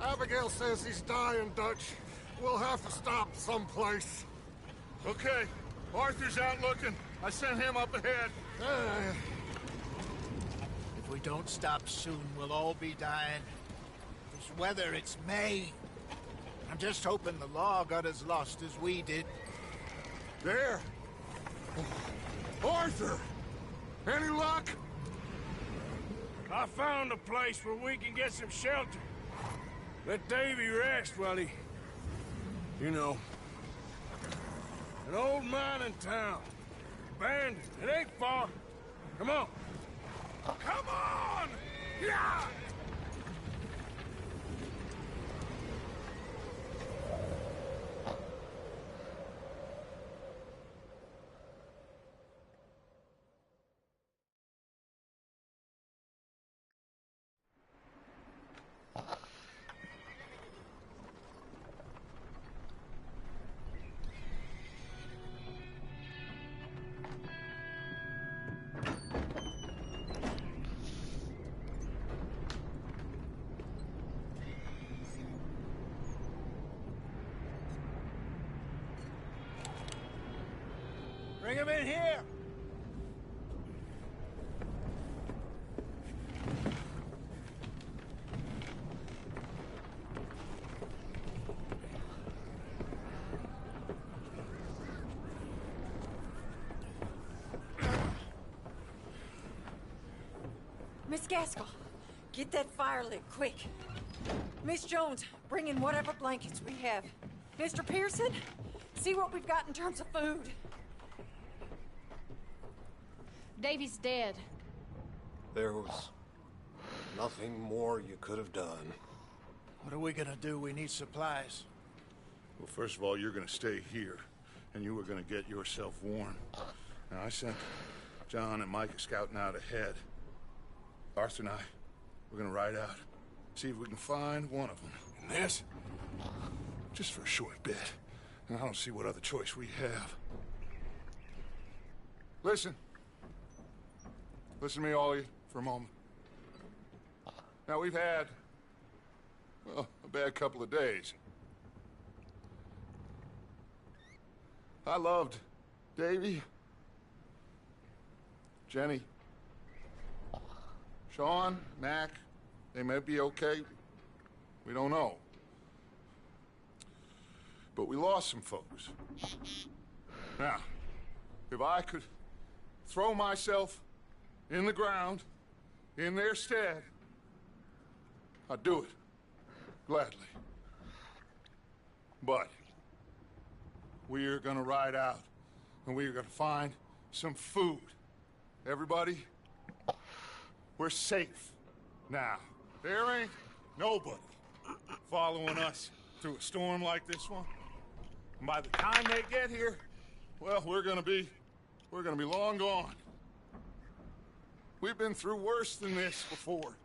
Abigail says he's dying, Dutch. We'll have to stop someplace. Okay. Arthur's out looking. I sent him up ahead. If we don't stop soon, we'll all be dying. This weather, it's May. I'm just hoping the law got as lost as we did. There! Arthur! Any luck? I found a place where we can get some shelter. Let Davy rest while he... You know. An old mining town. Abandoned. It ain't far. Come on. Come on! Yeah! Bring him in here! Miss Gaskell, get that fire lit, quick. Miss Jones, bring in whatever blankets we have. Mr. Pearson, see what we've got in terms of food. Davy's dead. There was nothing more you could have done. What are we gonna do? We need supplies. Well, first of all, you're gonna stay here, and you were gonna get yourself warm. Now, I sent John and Micah scouting out ahead. Arthur and I, we're gonna ride out, see if we can find one of them. And this, just for a short bit. And I don't see what other choice we have. Listen. Listen to me, all of you, for a moment. Now, we've had, well, a bad couple of days. I loved Davy, Jenny, Sean, Mac. They may be okay. We don't know. But we lost some folks. Now, if I could throw myself in the ground, in their stead, I'd do it, gladly. But we are gonna ride out, and we are gonna find some food. Everybody, we're safe now. There ain't nobody following us through a storm like this one. And by the time they get here, well, we're gonna be long gone. We've been through worse than this before.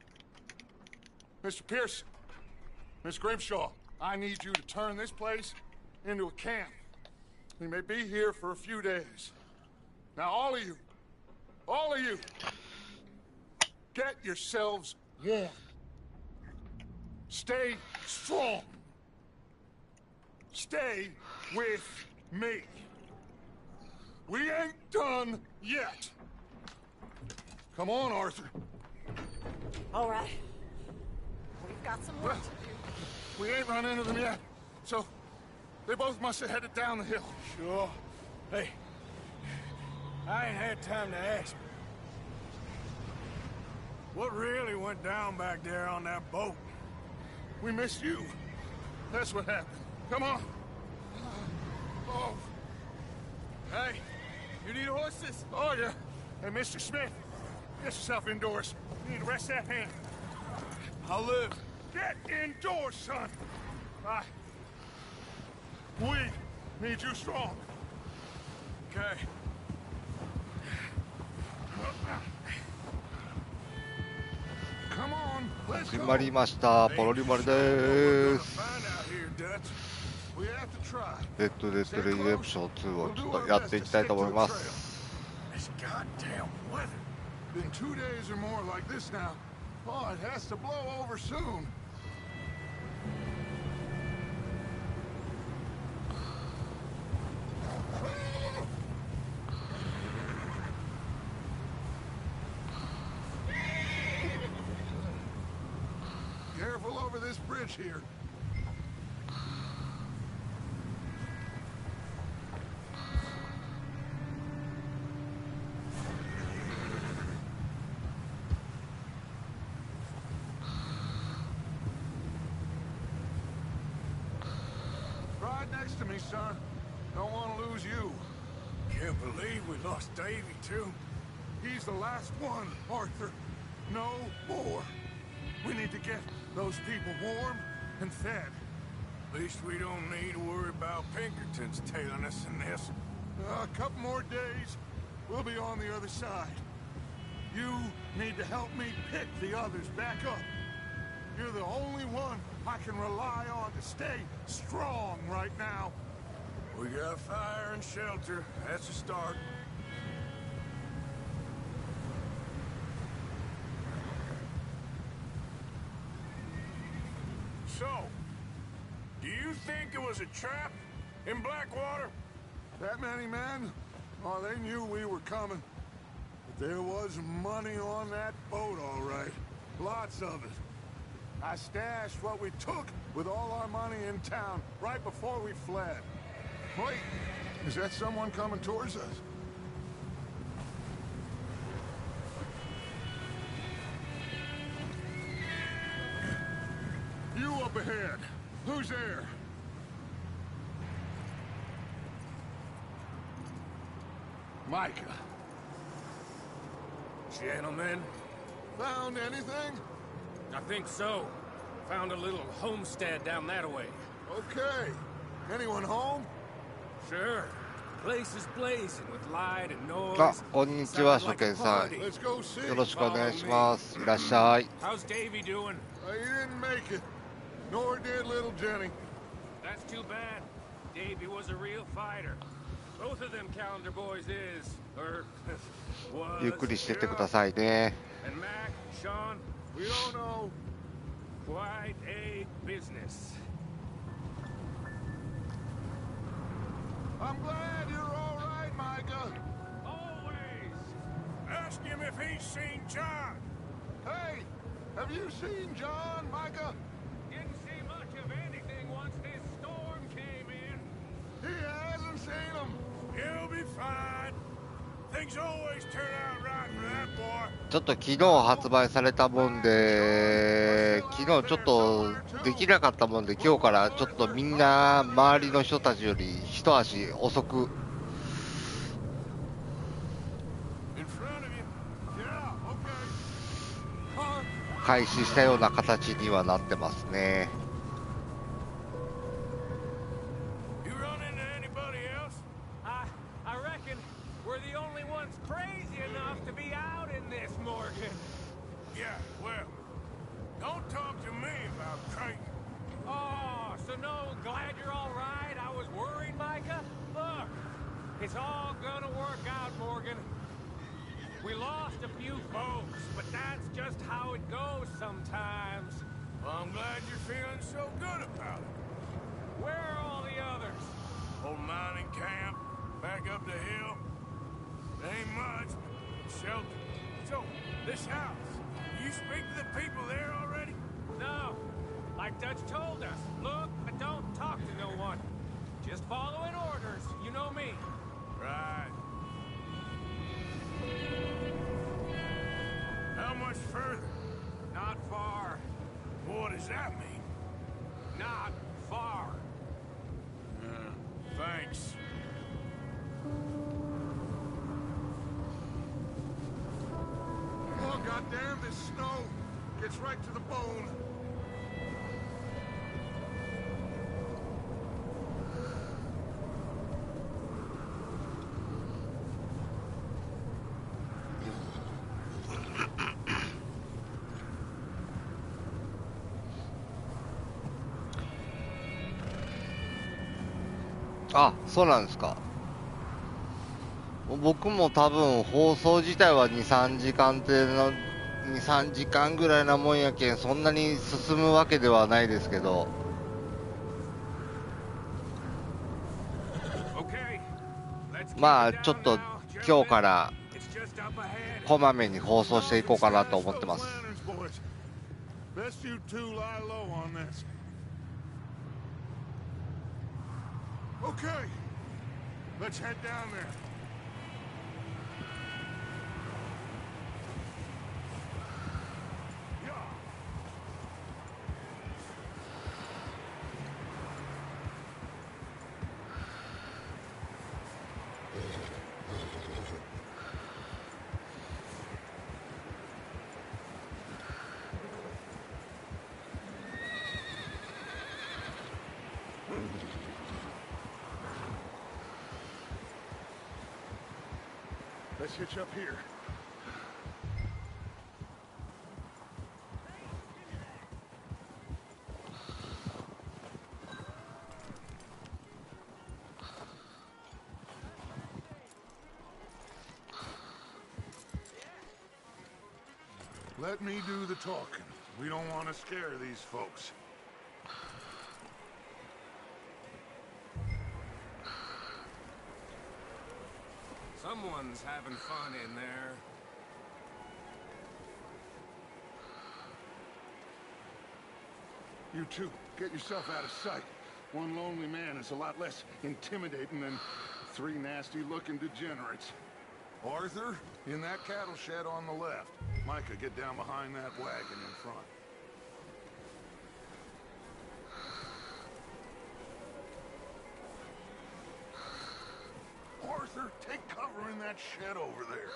Mr. Pearson, Miss Grimshaw, I need you to turn this place into a camp. We may be here for a few days. Now, all of you, get yourselves warm. Stay strong. Stay with me. We ain't done yet. Come on, Arthur. All right. We've got some work to do. We ain't run into them yet, so they both must have headed down the hill. Sure. Hey, I ain't had time to ask. What really went down back there on that boat? We missed you. That's what happened. Come on. Oh. Hey, you need horses? Oh, yeah. Hey, Mr. Smith, get yourself indoors. You need to rest that hand. I'll live. Get indoors, son. We need you strong. Okay. Come on, let's 決 go. まりました。ポロリマルです。 We have to try. レッドデッドリデンプション2をちょっとやっていきたいと思います。 This goddamn weather. Been 2 days or more like this now. Oh, it has to blow over soon. Careful over this bridge here. Right next to me, son. Don't want to lose you. Can't believe we lost Davy, too. He's the last one, Arthur. No more. We need to get those people warm and fed. At least we don't need to worry about Pinkertons tailing us in this. A couple more days, we'll be on the other side. You need to help me pick the others back up. You're the only one I can rely on to stay strong right now. We got fire and shelter. That's a start. So, do you think it was a trap in Blackwater? That many men? Oh, they knew we were coming. But there was money on that boat, all right. Lots of it. I stashed what we took with all our money in town right before we fled. Wait, is that someone coming towards us? You up ahead. Who's there? Micah. Gentlemen, Found anything? I think so. Found a little homestead down that way. Okay. Anyone home? Sure. Place is blazing with light and noise. あ、こんにちは、初見さん。 Let's go see. よろしくお願いします。いらっしゃい。 How's Davy doing? He didn't make it. Nor did little Jenny. That's too bad. Davy was a real fighter. Both of them calendar boys is, or was. ゆっくりしてってくださいね。 And Mac, Sean, We don't know. quite a business. I'm glad you're all right, Micah. Always. ask him if he's seen John. Hey, have you seen John, Micah? Didn't see much of anything once this storm came in. He hasn't seen him. He'll be fine. Things always turn out right for that boy. ちょっと昨日発売されたもんで、昨日ちょっとできなかったもんで、今日からちょっとみんな周りの人たちより一足遅く In front of you. Yeah, okay. 開始したような形にはなってますね。 You run into anybody else? I reckon we're the only ones crazy enough to be out in this, Morgan. Yeah, well, don't talk to me about crank. Oh, so no, glad you're all right. I was worried, Micah. Look, it's all gonna work out, Morgan. We lost a few folks, but that's just how it goes sometimes. Well, I'm glad you're feeling so good about it. Where are all the others? Old mining camp, back up the hill. Ain't much, but shelter. So, this house, you speak to the people there already? No, like Dutch told us. Look, but don't talk to no one. Just following orders. You know me. Right. How much further? Not far. What does that mean? Not far. Thanks. Oh, goddamn, this snow gets right to the bone. Ah, そうなんですか。僕も多分放送自体は 2,3 時間っての2、3時間ぐらいなもんやけん、そんなに進むわけではないですけど、 Okay. Let's ま keep あ it ちょっ down と now, 今日か gentlemen. ら It's just up ahead. こまめに放送していこうかなと思ってます。Best you two lie low on this. Okay, let's head down there. Let's hitch up here. Let me do the talking. We don't want to scare these folks. Someone's having fun in there. You two, get yourself out of sight. One lonely man is a lot less intimidating than three nasty-looking degenerates. Arthur, in that cattle shed on the left. Micah, get down behind that wagon in front. Arthur, take cover in that shed over there.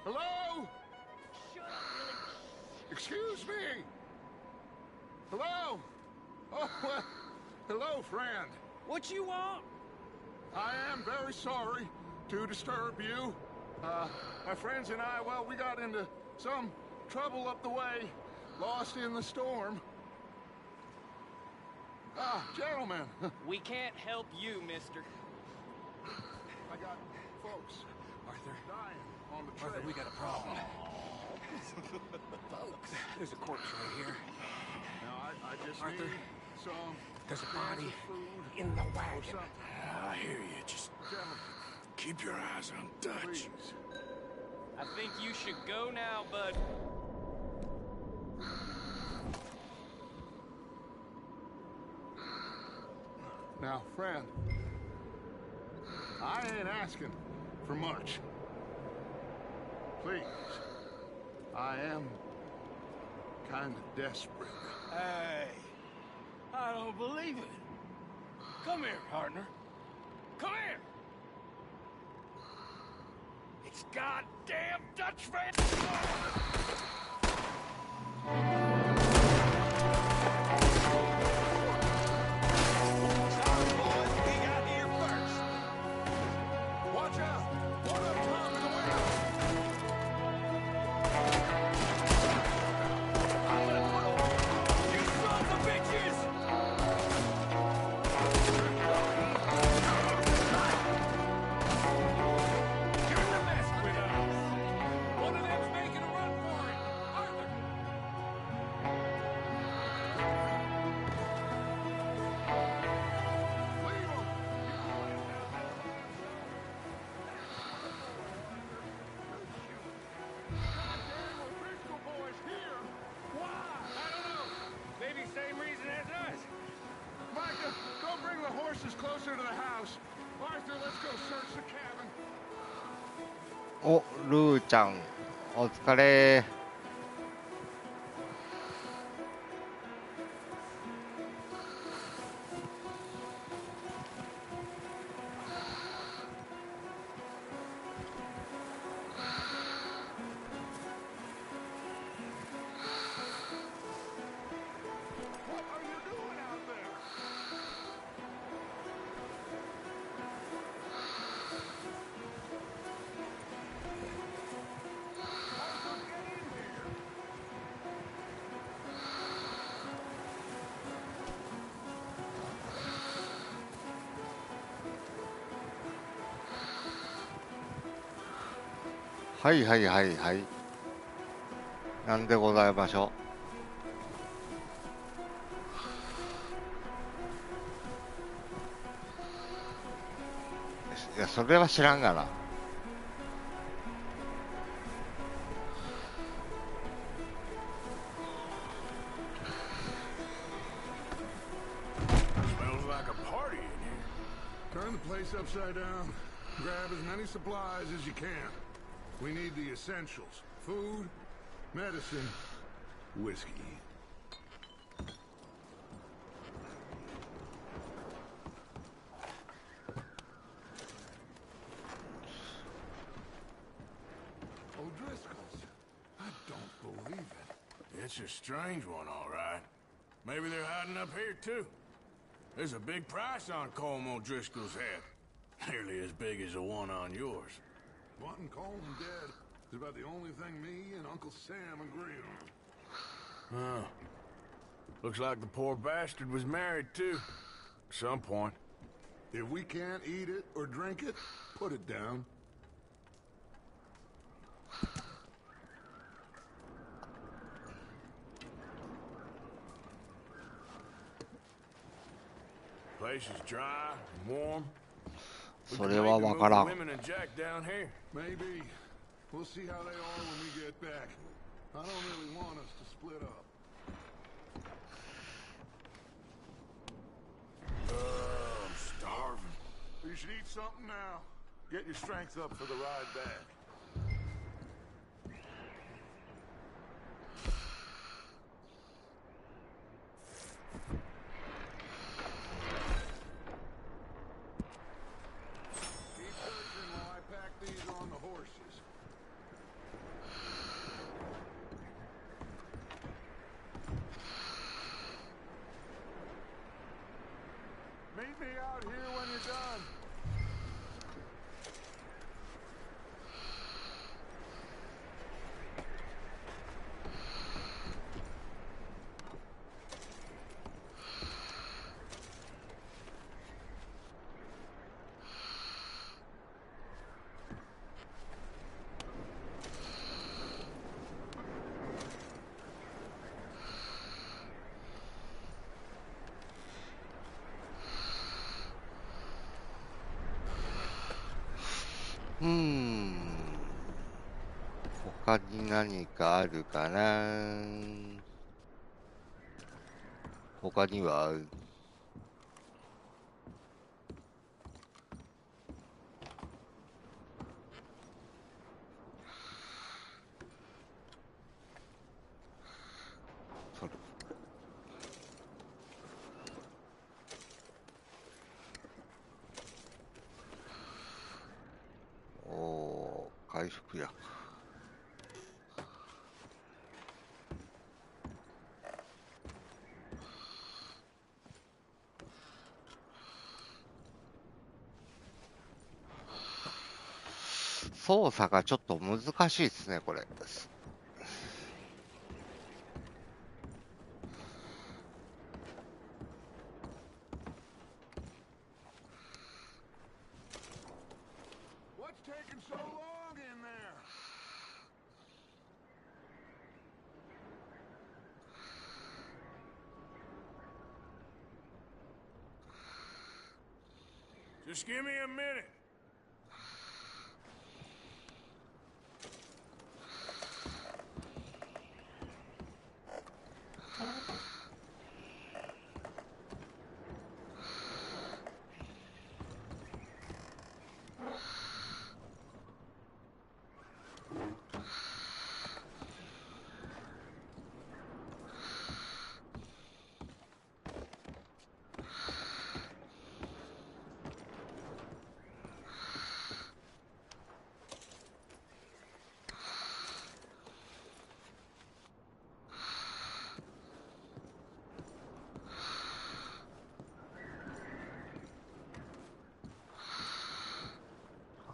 Hello? Shut up, really. Excuse me. Hello? Oh, hello, friend. What you want? I am very sorry to disturb you. My friends and I, well, we got into some trouble up the way, lost in the storm. Gentlemen. We can't help you, mister. I got folks Arthur, dying on the trail. Arthur, we got a problem. Folks, there's a corpse right here. Now, I just Arthur, need some there's a body food in the or wagon. something. I hear you. Just Gentlemen, keep your eyes on Dutch. please. I think you should go now, bud. Now, friend, I ain't asking for much. Please, I am kind of desperate. Hey, I don't believe it. Come here, partner. Come here. It's goddamn Dutch friend. Sorry, boys, we got here first. Watch out! One up top in the window! You sons of bitches! You're the mess with us. One of them's making a run for it. Arthur! Leave him! Goddamn official boys here! Why? I don't know. Maybe same reason as us. Micah, go bring the horses closer to the house. Arthur, let's go search the cabin. お、ルーちゃん、お疲れ。What are you doing out there? Arthur, get in here!はいはいはいはい。なんでございましょいや、それは知らんがな。Smells like a party in here. Turn the place upside down. Grab as many supplies as you can. We need the essentials. Food, medicine, whiskey. O'Driscoll's. I don't believe it. It's a strange one, all right. Maybe they're hiding up here, too. There's a big price on Colm O'Driscoll's head. Nearly as big as the one on yours. Wanting Colm dead is about the only thing me and Uncle Sam agree on. Oh. Looks like the poor bastard was married, too. At some point. If we can't eat it or drink it, put it down. Place is dry and warm. それはわからん。 Women and Jack down here. Maybe. We'll see how they are when we get back. I don't really want us to split up. I'm starving. You should eat something now. Get your strength up for the ride back. Keep searching while I pack these on the horses. Meet me out here when you're done.うーん。他に何かあるかな。他にはそれおー、回復薬。操作がちょっと難しいですね、これ。What's taking so long in there? Just give me a minute.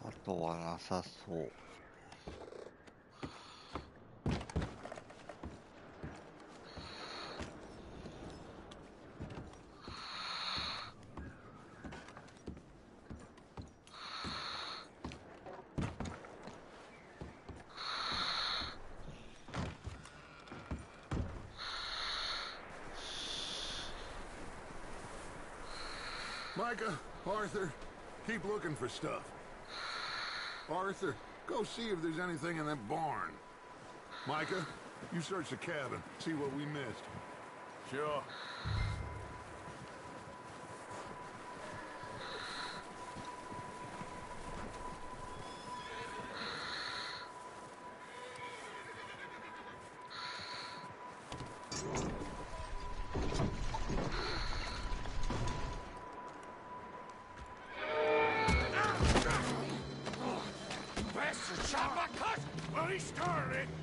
あとはなさそう。Micah, Arthur, Keep looking for stuff. Arthur, go see if there's anything in that barn. Micah, you search the cabin, see what we missed. Sure.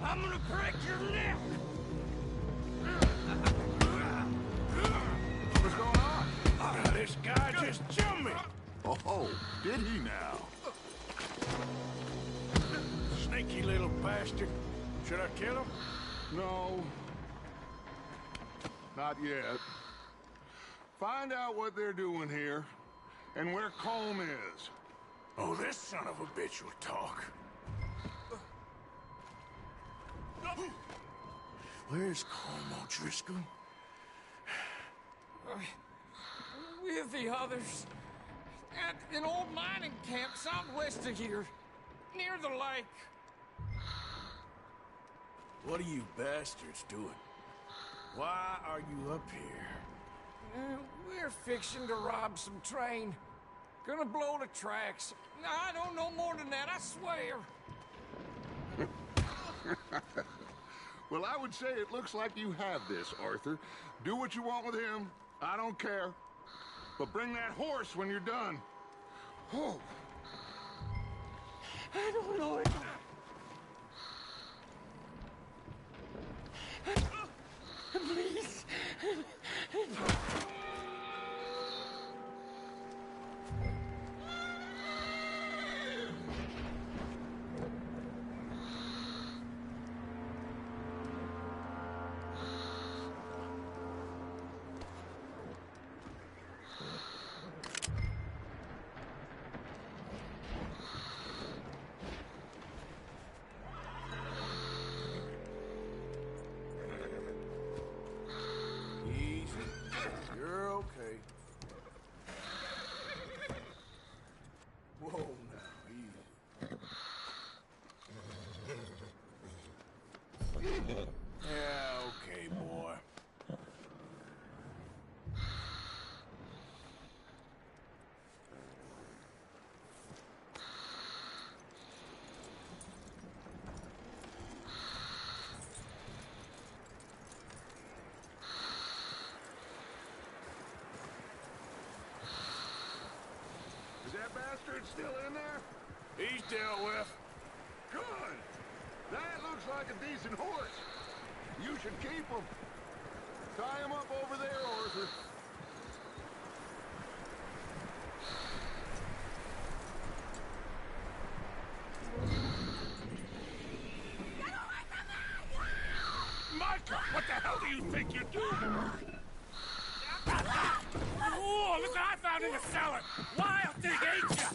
I'm gonna break your neck! What's going on? This guy just jumped me! Oh, did he now? Sneaky little bastard. Should I kill him? No. Not yet. Find out what they're doing here, and where Colm is. Oh, this son of a bitch will talk. Where's Colm O'Driscoll? With the others. At an old mining camp southwest of here. Near the lake. What are you bastards doing? Why are you up here? We're fixing to rob some train. Gonna blow the tracks. I don't know more than that, I swear. Well, I would say it looks like you have this, Arthur. Do what you want with him. I don't care. But bring that horse when you're done. Oh. I don't know it. Please. You're okay. Whoa, now, easy. Yeah, okay, boy. Is that bastard still in there? He's dealt with. Good. That looks like a decent horse. You should keep him. Tie him up over there, Arthur. Micah, what the hell do you think you're doing? Oh, look what I found in the cellar! Wild thing ate ya!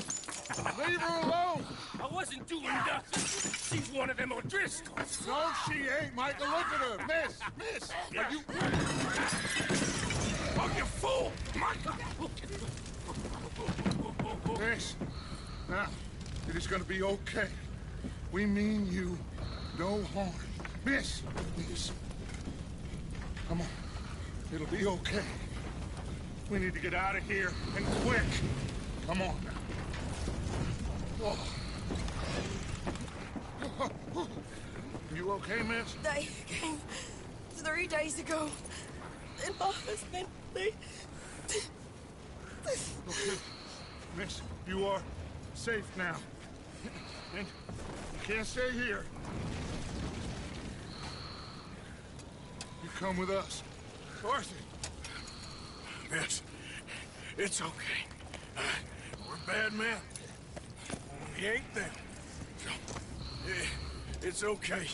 Leave her alone! I wasn't doing nothing. She's one of them O'Driscolls. No, she ain't, Michael. Look at her. Miss! Are you... Oh, you fool! Micah! Miss, now, it is gonna be okay. We mean you no harm. Miss! Come on. It'll be okay. We need to get out of here, and quick. Come on now. Whoa. You okay, miss? They came 3 days ago. And my husband, they... Okay. Miss, you are safe now. And you can't stay here. You come with us. Arthur. Miss, it's okay. We're bad men. We ain't them. It's okay.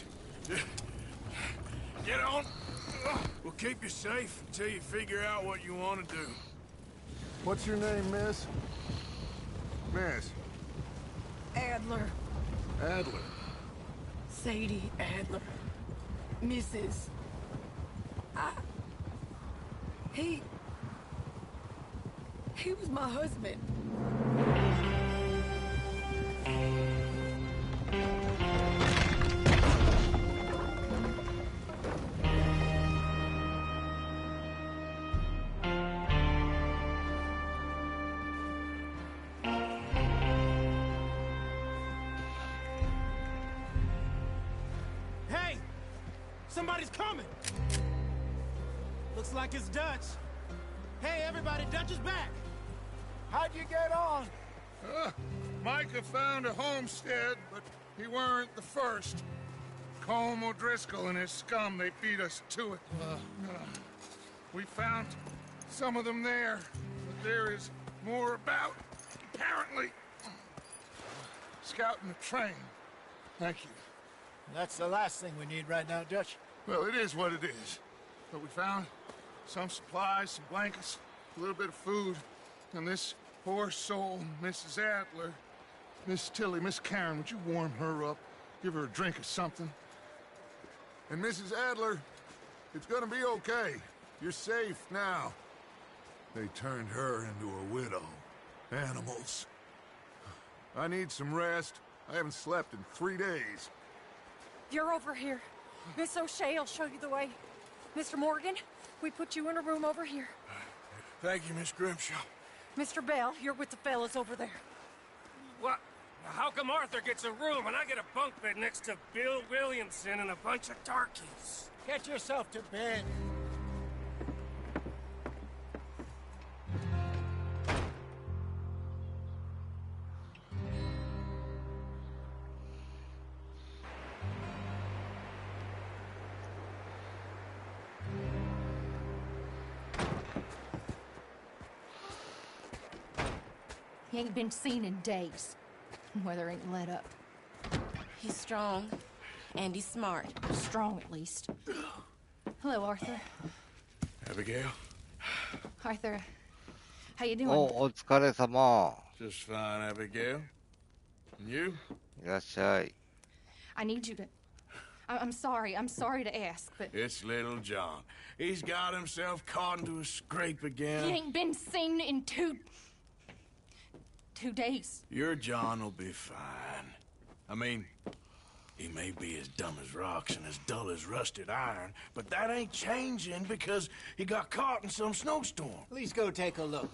Get on. We'll keep you safe until you figure out what you want to do. What's your name, miss? Miss. Adler. Adler. Sadie Adler. Mrs. He was my husband. somebody's coming! Looks like it's Dutch. Hey, everybody, Dutch is back! How'd you get on? Micah found a homestead, but he weren't the first. Colm O'Driscoll and his scum, they beat us to it. We found some of them there, but there is more about, apparently. Scouting the train. Thank you. That's the last thing we need right now, Dutch. Well, it is what it is. But we found some supplies, some blankets, a little bit of food, and this poor soul, Mrs. Adler, Miss Tilly, Miss Karen, would you warm her up? Give her a drink or something? And Mrs. Adler, it's gonna be okay. You're safe now. They turned her into a widow. Animals. I need some rest. I haven't slept in 3 days. You're over here. Miss O'Shea will show you the way. Mr. Morgan, we put you in a room over here. Thank you, Miss Grimshaw. Mr. Bell, you're with the fellas over there. What? How come Arthur gets a room and I get a bunk bed next to Bill Williamson and a bunch of darkies? Get yourself to bed. He ain't been seen in days. Weather ain't let up. He's strong, and he's smart. Strong, at least. Hello, Arthur. Abigail? Arthur, how you doing? お疲れ様。 Just fine, Abigail. And you? いらっしゃい。 I need you to... I'm sorry to ask, but... It's little John. He's got himself caught into a scrape again. He ain't been seen in 2 days. Your John will be fine. I mean, he may be as dumb as rocks and as dull as rusted iron, but that ain't changing because he got caught in some snowstorm. Please go take a look.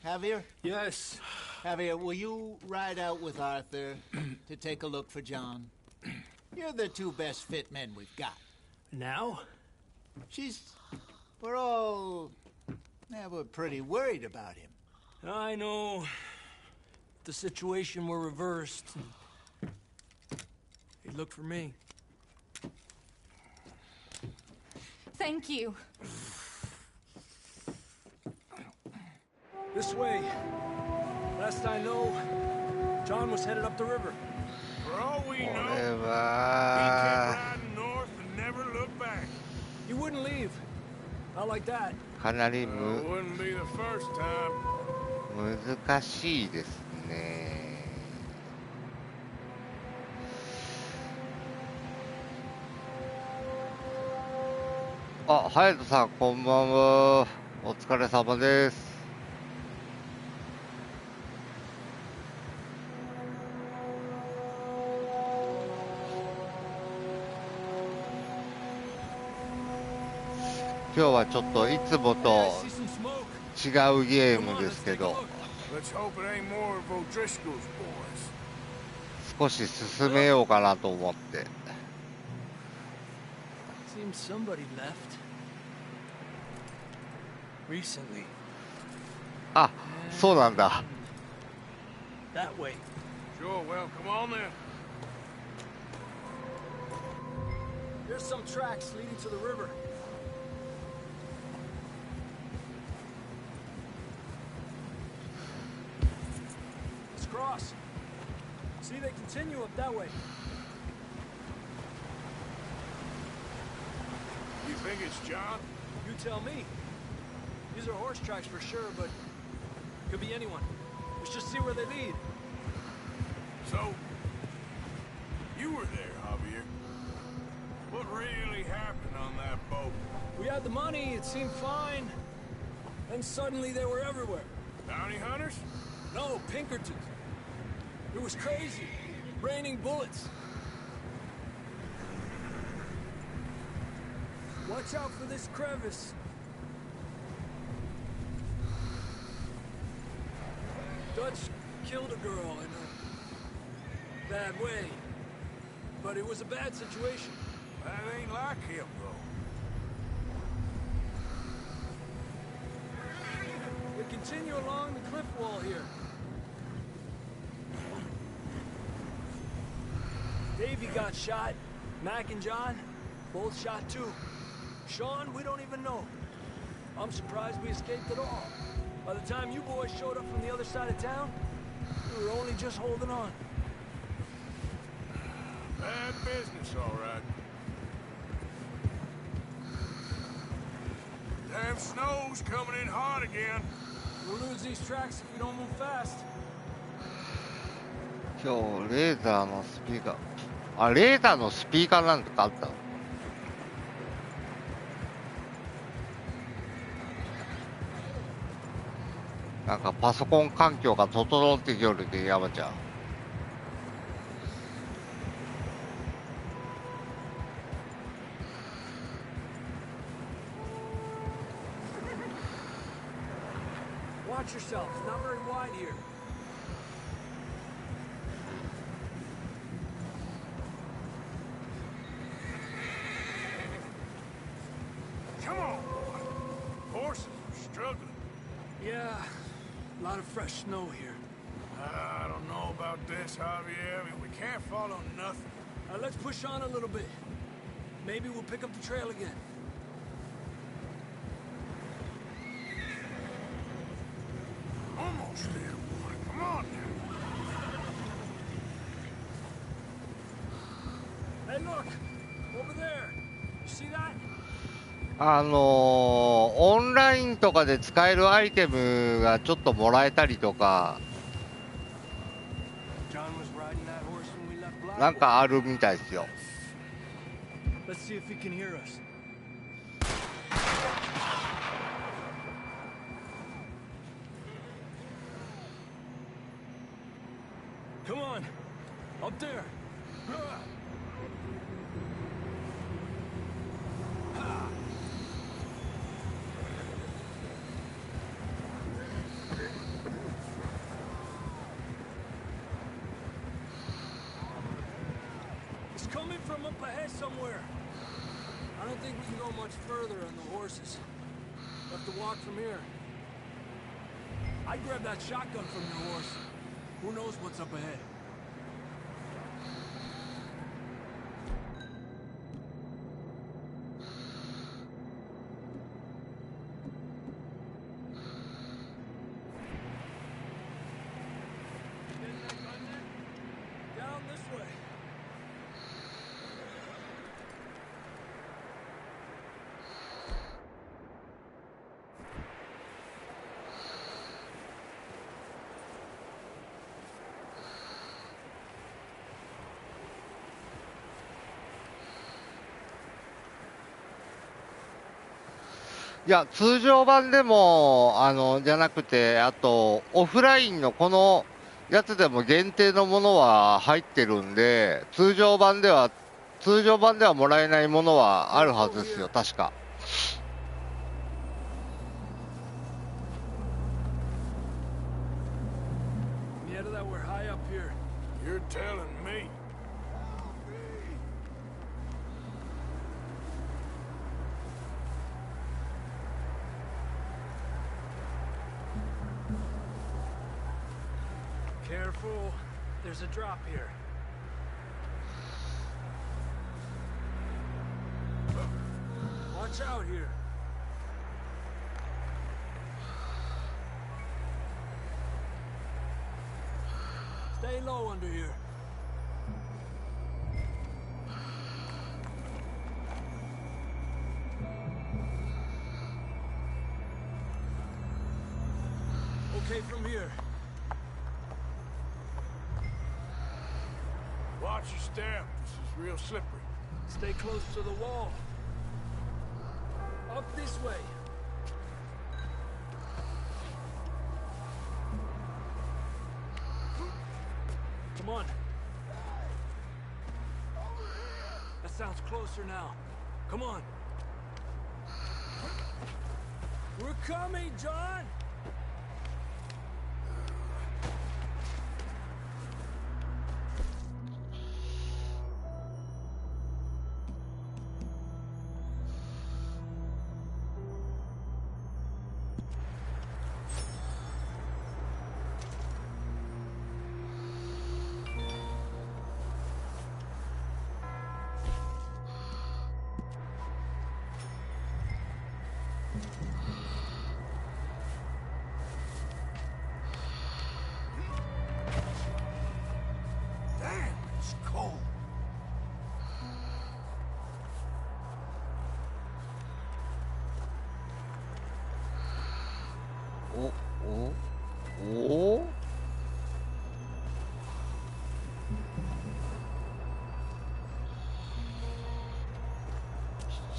Javier? Yes. Javier, will you ride out with Arthur to take a look for John? You're the 2 best fit men we've got. Now? We're all... Yeah, we're pretty worried about him. I know. The situation were reversed. He looked for me. Thank you. This way. Last I know, John was headed up the river. For all we know, これ he kept は riding north and never looked back. He wouldn't leave. Not like that. かなり Wouldn't be the first time. 難しいですね。あ、ハヤトさんこんばんは。お疲れ様です。今日はちょっといつもと違うゲームですけど、 Let's hope it ain't more of O'Driscoll's boys. 少し進めようかなと思って。 Seems somebody left. Recently. あ、そうなんだ。 That way. Sure, well, come on then. There's some tracks leading to the river. Let's cross. See, they continue up that way. You think it's John? You tell me. These are horse tracks for sure, but could be anyone. Let's just see where they lead. So, you were there, Javier. What really happened on that boat? We had the money, it seemed fine. Then suddenly they were everywhere. Bounty hunters? No, Pinkertons. It was crazy. Raining bullets. Watch out for this crevice. Dutch killed a girl in a bad way. But it was a bad situation. That ain't like him, though. We continue along the cliff wall here. Davey got shot. Mac and John, both shot too. Sean, we don't even know. I'm surprised we escaped at all. By the time you boys showed up from the other side of town, we were only just holding on. Bad business, all right. Damn snow's coming in hard again. We'll lose these tracks if we don't move fast. 今日レーザーのスピーカー、あ、レーザーのスピーカーなんかあったの？なんかパソコン環境が整ってきよるで、山ちゃん。Watch yourself. It's not very wide here. Come on, boy. Horses are struggling. Yeah, a lot of fresh snow here. I don't know about this, Javier. I mean, we can't follow nothing. Let's push on a little bit. Maybe we'll pick up the trail again. Almost there, boy. Come on now. Hey, look! Over there! You see that? オンラインとかで使えるアイテムがちょっともらえたりとか、なんかあるみたいですよ。Let's see if he can hear us. Come on, up there. It's coming from up ahead somewhere. I don't think we can go much further on the horses. We'll have to walk from here. I'd grab that shotgun from your horse. Who knows what's up ahead? Down this way.いや、通常版でも、じゃなくて、あと、オフラインのこのやつでも限定のものは入ってるんで、通常版ではもらえないものはあるはずですよ、確か。Mierda, we're high up here. You're telling me. Careful. There's a drop here. Watch out here. Stay low under here. Okay from here. Watch your step. This is real slippery. Stay close to the wall. Up this way. Come on. That sounds closer now. Come on. We're coming, John!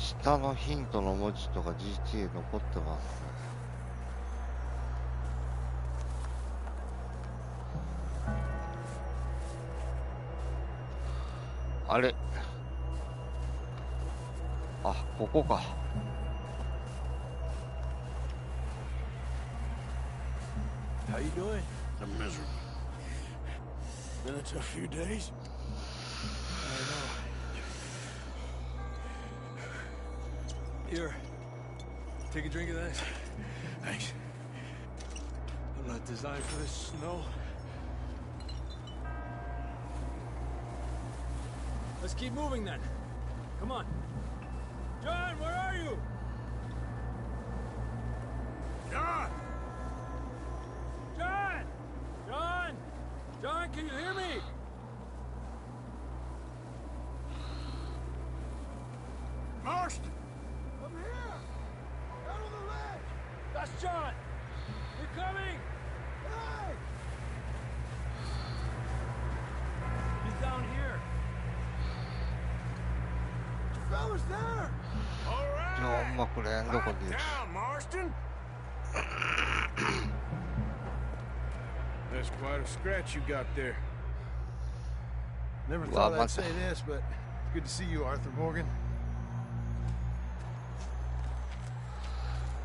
下のヒントの文字とか GTA 残ってますね。あれ、あ、ここか。How you doing? I'm miserable. Been a tough few days. I know. Here, take a drink of this. Thanks. I'm not designed for this snow. Let's keep moving then. Come on. John, where are you? John! John! John! John, can you hear me? Marston! I'm here! Out on the ledge! That's John! We're coming! Hey! He's down here. You fellas there! All right! No, ma prendo Pipe così. down, Marston! That's quite a scratch you got there. Never Well, thought I'd what say the- this, but it's good to see you, Arthur Morgan.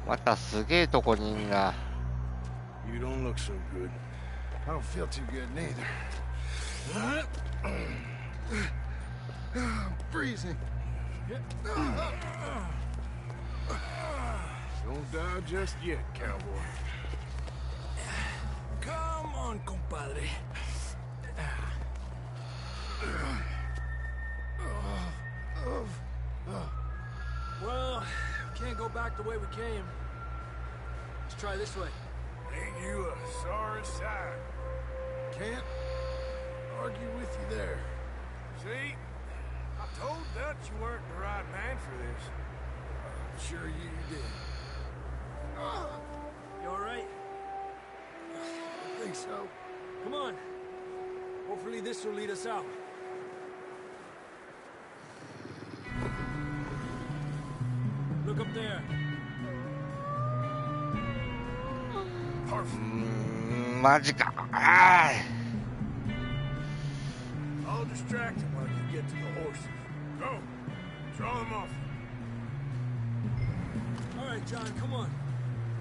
またすげえとこにいんな。 You don't look so good. I don't feel too good neither. I'm freezing. Don't die just yet, cowboy. Come on, compadre. Well, can't go back the way we came. Let's try this way. Ain't you a sorry sight? Can't argue with you there. See? I told Dutch you weren't the right man for this. I'm sure you did. You all right? I think so. Come on. Hopefully this will lead us out. Look up there.マジか。あ I'll distract him while you get to the horses. Go! Draw them off. All right, John, come on.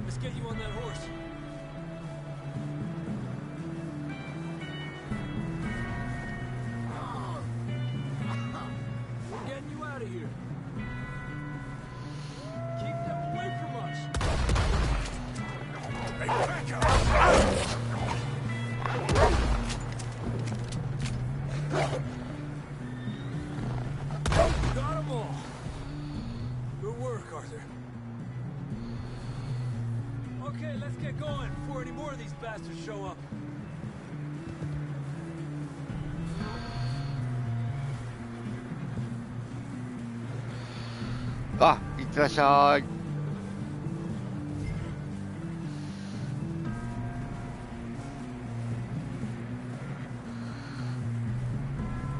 Let's get you on that horse. We're getting you out of here. Keep them away from us. Hey, back up! Got them all. Good work, Arthur. Okay, let's get going before any more of these bastards show up.あ、いってらっしゃい。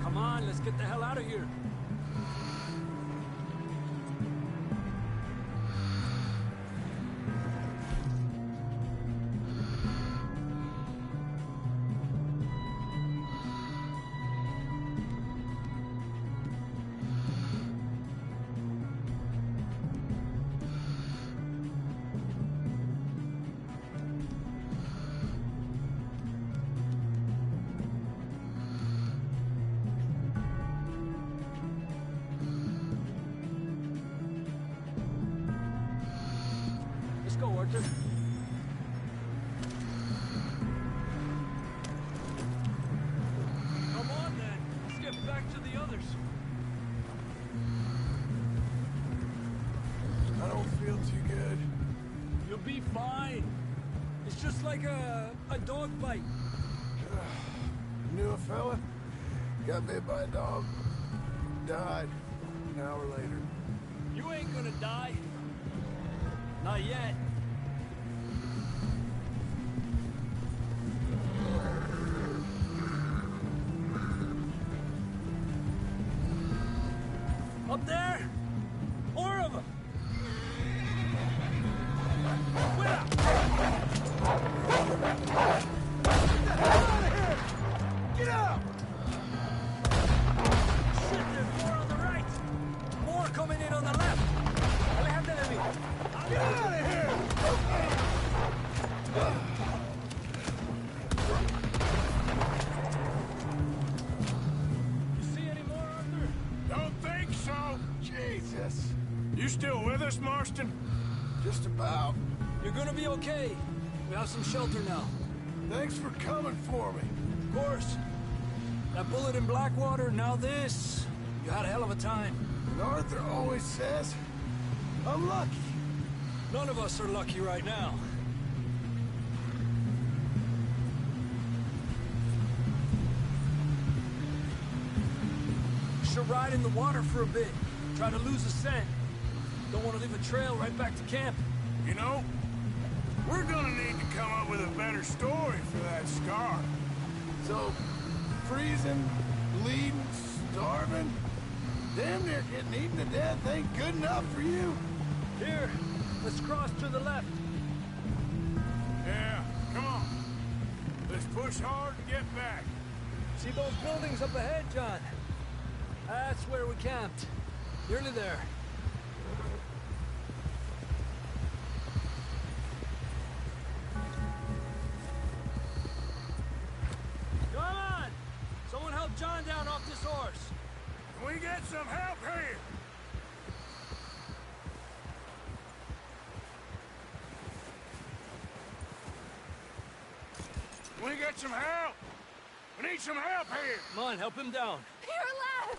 Come on, let's get the hell out of here. Let's go, Arthur. Come on, then. Let's get back to the others. I don't feel too good. You'll be fine. It's just like a dog bite. Knew a fella, got bit by a dog, died an hour later. You ain't gonna die. Not yet. Up there? Horse! You still with us, Marston? Just about. You're gonna be okay. We have some shelter now. Thanks for coming for me. Of course. That bullet in Blackwater, now this. You had a hell of a time. And Arthur always says, I'm lucky. None of us are lucky right now. Should ride in the water for a bit. Try to lose the scent. Don't want to leave a trail right back to camp. You know, we're gonna need to come up with a better story for that scar. So, freezing, bleeding, starving, damn near getting eaten to death ain't good enough for you. Here, let's cross to the left. Yeah, come on. Let's push hard to get back. See those buildings up ahead, John? That's where we camped. Nearly there. Come on! Someone help John down off this horse. Can we get some help here? Can we get some help? We need some help here. Come on, help him down. You're alive!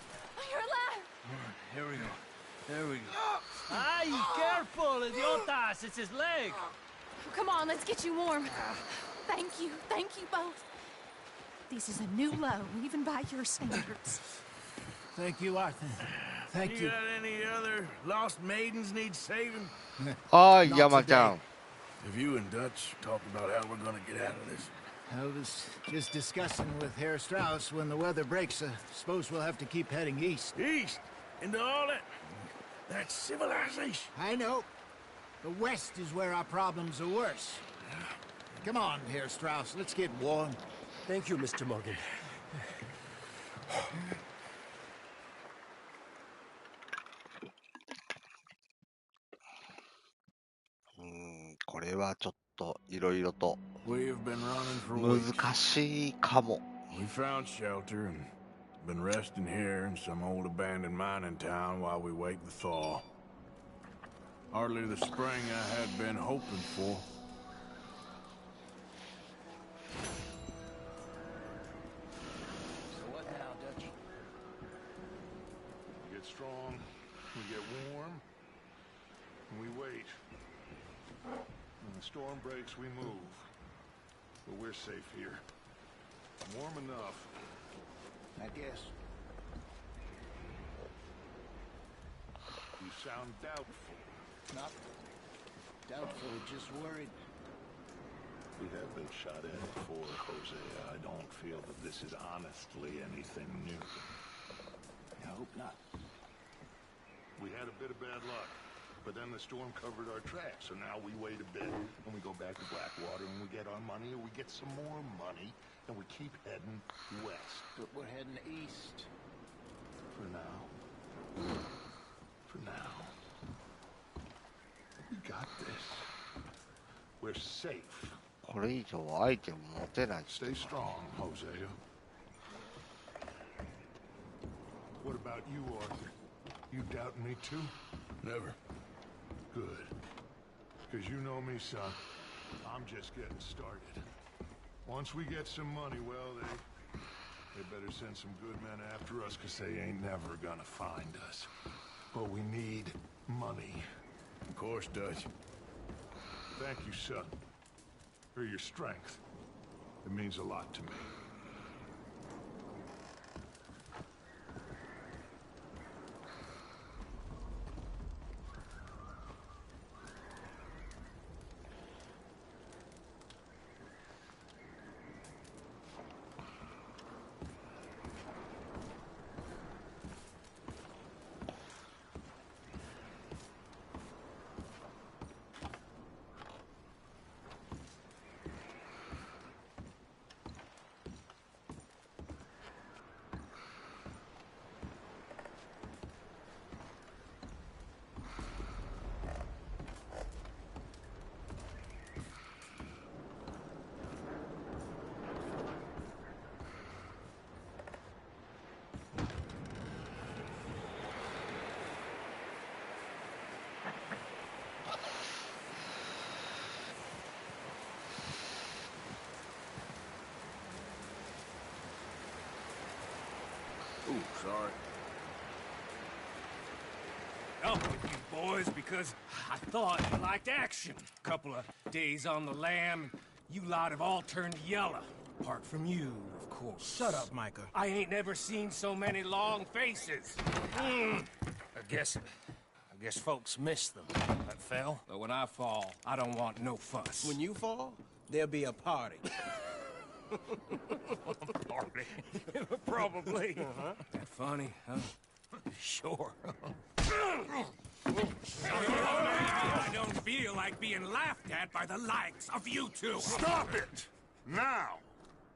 You're alive! Here we go. There we go. Ay, careful, idiotas! It's his leg. Come on, let's get you warm. Thank you both. This is a new low, even by your standards. Thank you, Arthur. Thank you. Got any other lost maidens need saving? はい、山ちゃん。 Have you and Dutch talked about how we're gonna get out of this? I was just discussing with Herr Strauss when the weather breaks. Suppose we'll have to keep heading east. East? Into all that civilization? I know. The west is where our problems are worse. Come on, Herr Strauss. Let's get warm. Thank you, Mr. Morgan. これはちょっといろいろと We've been running for weeks. 難しいかも。 We found shelter and been resting here in some old abandoned mining town while we wait the thaw. Hardly the spring I had been hoping for. So what now, Dutch? We get strong, we get warm, and we wait. When the storm breaks, we move. But we're safe here. Warm enough, I guess. you sound doubtful. Not doubtful, just worried. We have been shot at before, Hosea. I don't feel that this is honestly anything new. I hope not. We had a bit of bad luck, but then the storm covered our tracks, so now we wait a bit, and we go back to Blackwater, and we get our money, or we get some more money, and we keep heading west. But we're heading east. For now. For now. We got this. We're safe. これ以上アイテム持てない。 Stay strong, Hosea. What about you, Arthur? You doubting me too? Never. Good. Because you know me, son. I'm just getting started. Once we get some money, well, they better send some good men after us, because they ain't never gonna find us. But we need money. Of course, Dutch. Thank you, son. For your strength. It means a lot to me. Ooh, sorry. Up with you boys because I thought you liked action. Couple of days on the lam, and you lot have all turned yellow. Apart from you, of course. Shut up, Micah. I ain't never seen so many long faces. I guess folks miss them. That fell. But when I fall, I don't want no fuss. When you fall, there'll be a party. Party? Probably. That funny, huh? Sure. I don't feel like being laughed at by the likes of you two. Stop it! Now!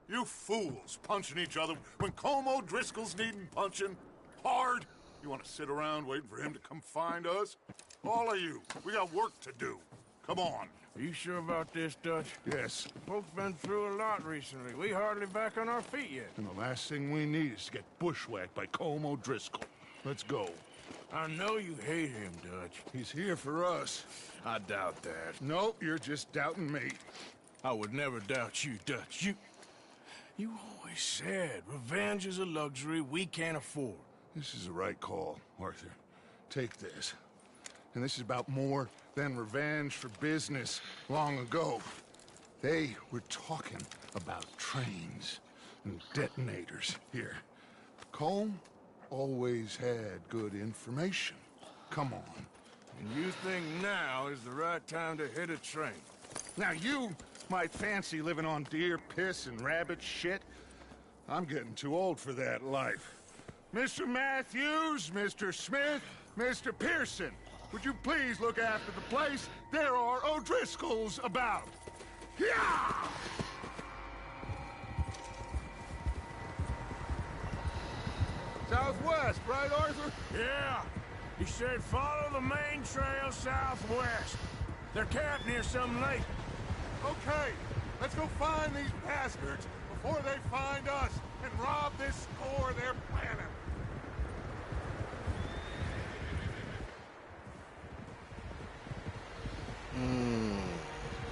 You fools punching each other when Como Driscoll's needing punching hard. You want to sit around waiting for him to come find us? All of you, we got work to do. Come on. Are you sure about this, Dutch? Yes. Folks been through a lot recently. We hardly back on our feet yet. And the last thing we need is to get bushwhacked by Como Driscoll. Let's go. I know you hate him, Dutch. He's here for us. I doubt that. No, you're just doubting me. I would never doubt you, Dutch. You always said revenge is a luxury we can't afford. This is the right call, Arthur. Take this. And this is about more than revenge for business long ago. They were talking about trains and detonators here. Colm always had good information. Come on. And you think now is the right time to hit a train? Now you might fancy living on deer piss and rabbit shit. I'm getting too old for that life. Mr. Matthews, Mr. Smith, Mr. Pearson, would you please look after the place? There are O'Driscolls about. Yeah! Southwest, right, Arthur? Yeah. He said follow the main trail southwest. They're camped near some lake. Okay, let's go find these bastards before they find us and rob this store they're planning. Hmm.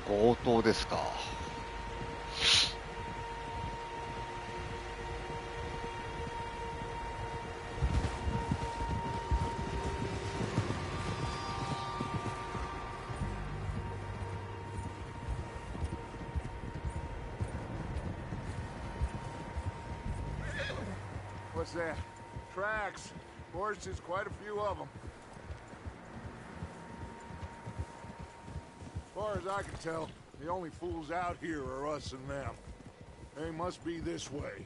強盗ですか。What's that? Tracks. Horses, quite a few of them. As far as I can tell, the only fools out here are us and them. They must be this way.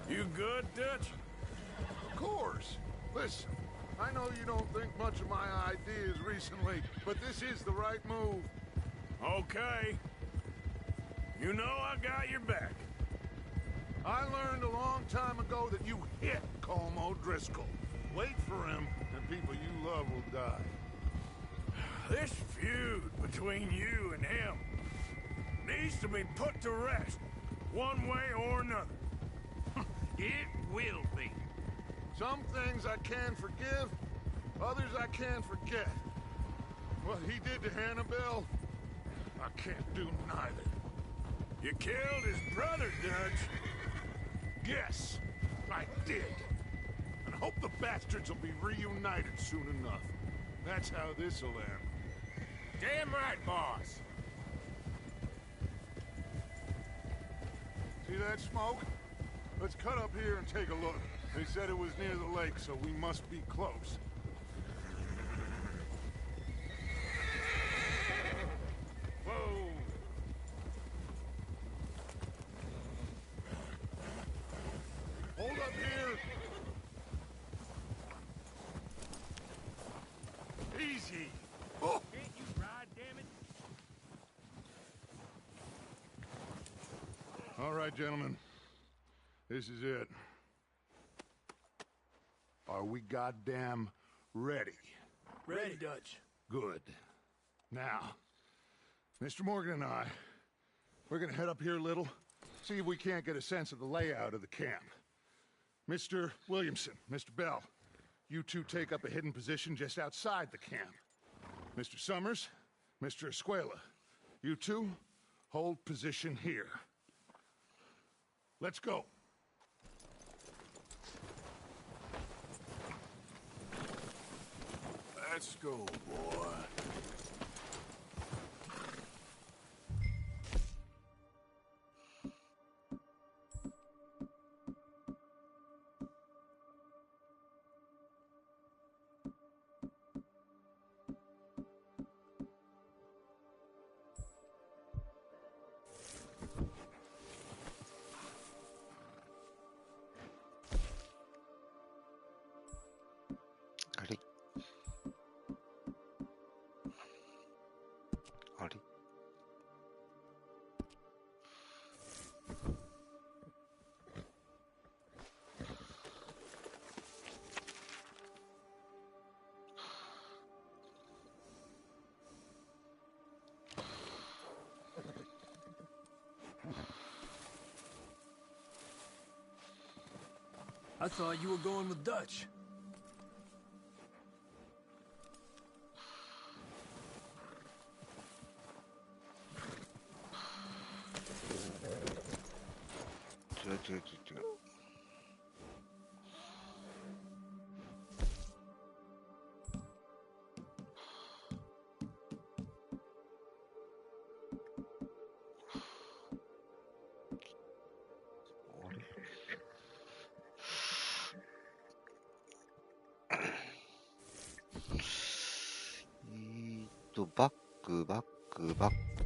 You good, Dutch? Of course. Listen, I know you don't think much of my ideas recently, but this is the right move. Okay. You know I got your back. I learned a long time ago that you hit Colm O'Driscoll. Wait for him, and people you love will die. This feud between you and him needs to be put to rest, one way or another. It will be. Some things I can forgive, others I can't forget. What he did to Annabelle, I can't do neither. You killed his brother, Dutch. Yes, I did. And I hope the bastards will be reunited soon enough. That's how this'll end. Damn right, boss. See that smoke? Let's cut up here and take a look. They said it was near the lake, so we must be close. Whoa. Hold up here. Easy. Oh. Can't you ride, damn it? All right, gentlemen. This is it. Are we goddamn ready? Ready, Dutch. Good. Now, Mr. Morgan and I, we're gonna head up here a little, see if we can't get a sense of the layout of the camp. Mr. Williamson, Mr. Bell, you two take up a hidden position just outside the camp. Mr. Summers, Mr. Escuela, you two hold position here. Let's go. Let's go, boy. I thought you were going with Dutch.バックバックバック。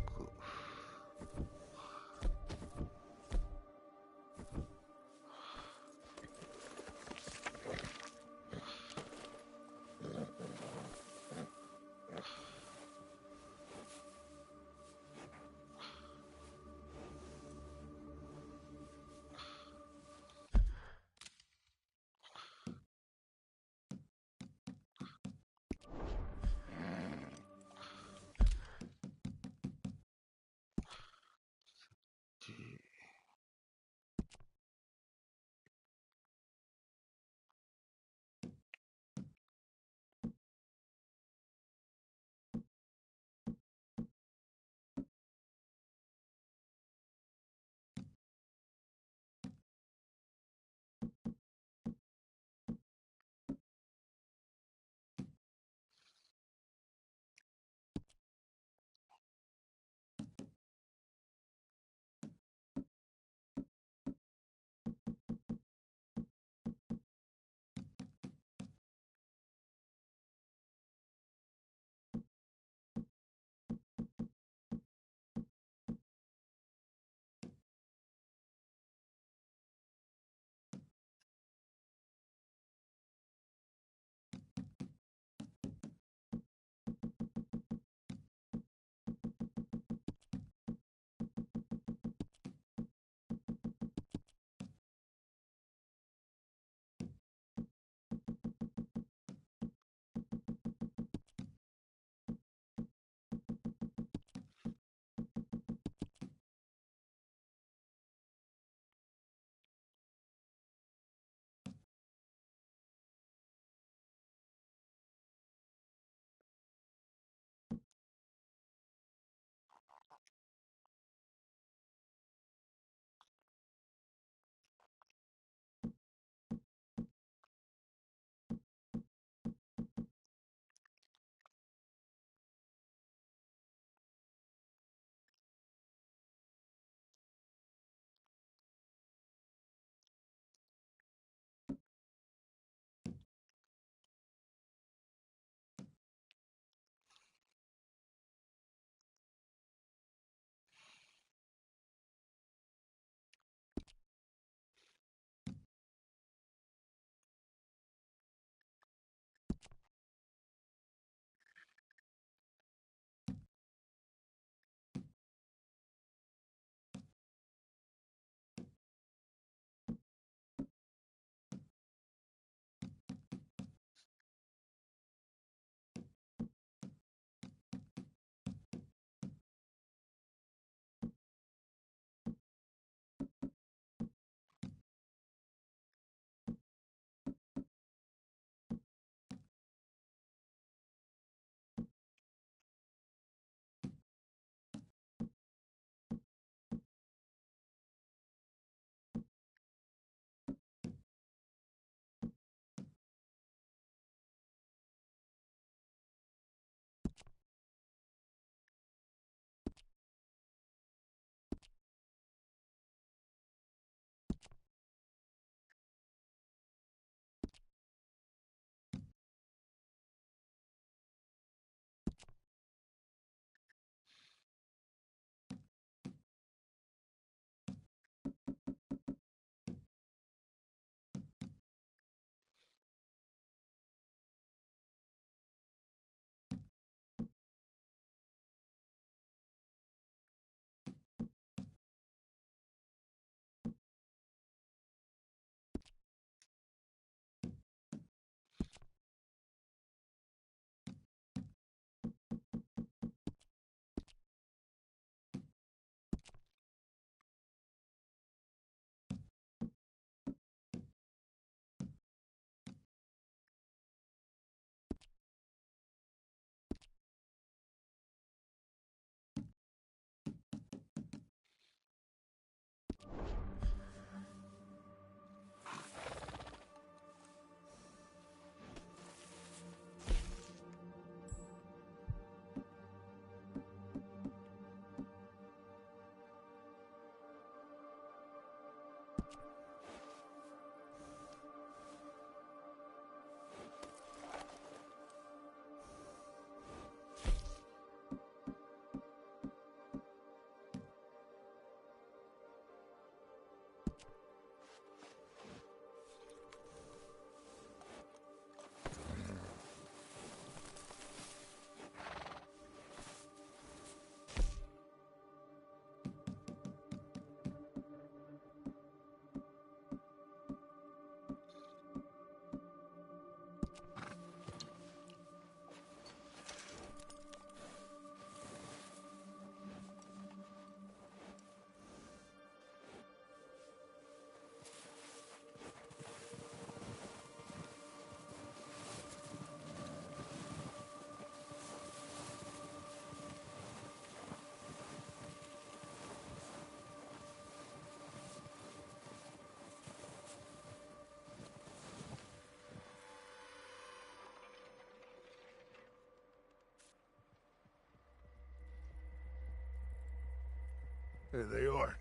There they are.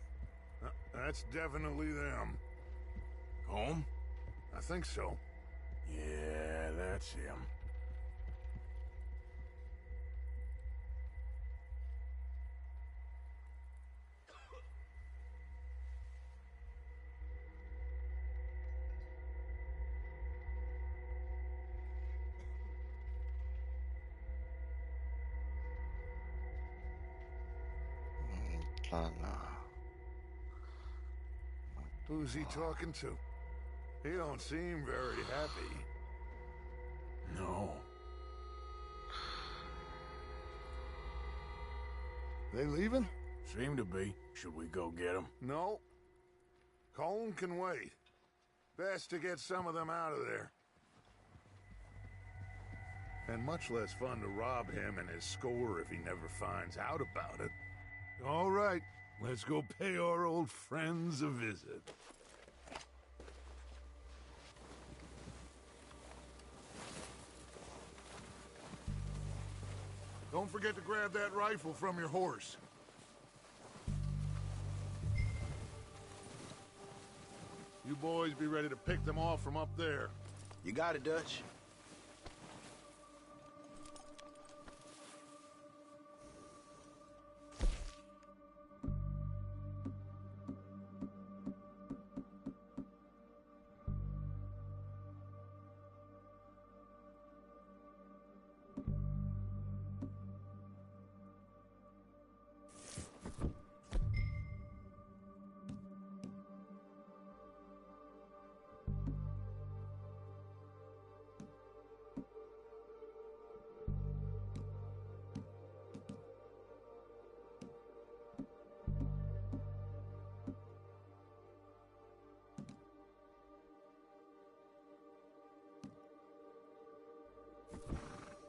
That's definitely them. Home? I think so. Yeah, that's him. Who's he talking to? He don't seem very happy. No. They leaving? Seem to be. Should we go get them? No. Colm can wait. Best to get some of them out of there. And much less fun to rob him and his score if he never finds out about it. All right, let's go pay our old friends a visit. Don't forget to grab that rifle from your horse. You boys be ready to pick them off from up there. You got it, Dutch.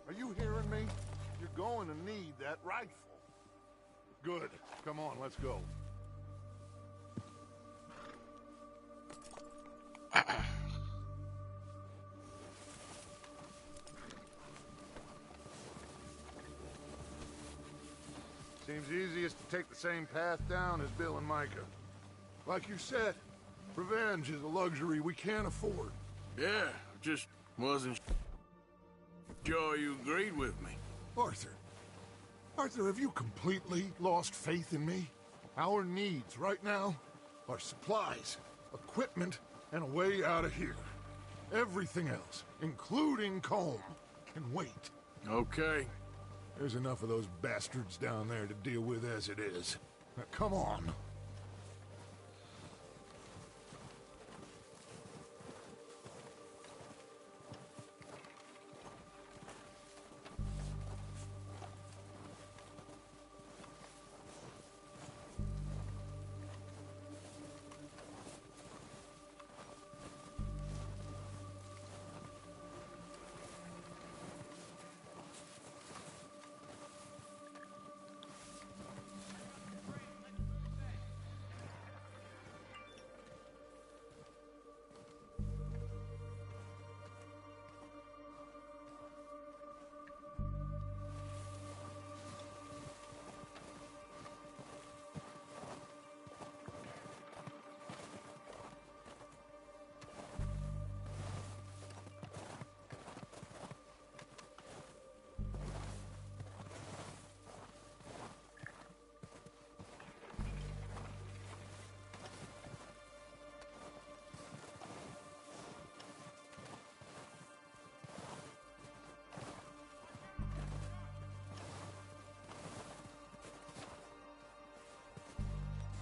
Are you hearing me? You're going to need that rifle. Good. Come on, let's go. Seems easiest to take the same path down as Bill and Micah. Like you said, revenge is a luxury we can't afford. Yeah, just wasn't sure you agreed with me. Arthur, have you completely lost faith in me? Our needs right now are supplies, equipment, and a way out of here. Everything else, including Colm, can wait. Okay. There's enough of those bastards down there to deal with as it is. Now, come on.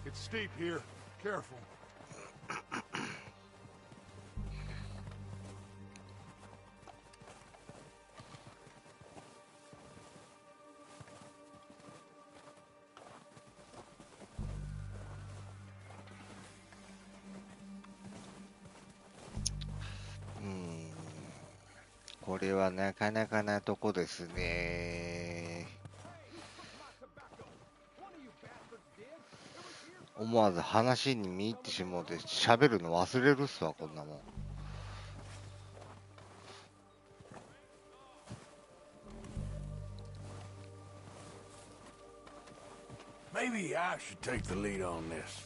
It's steep here. Careful.これはなかなかなとこですね。思わず話に見入ってしもうて喋るの忘れるっすわ、こんなもん。Maybe I should take the lead on this.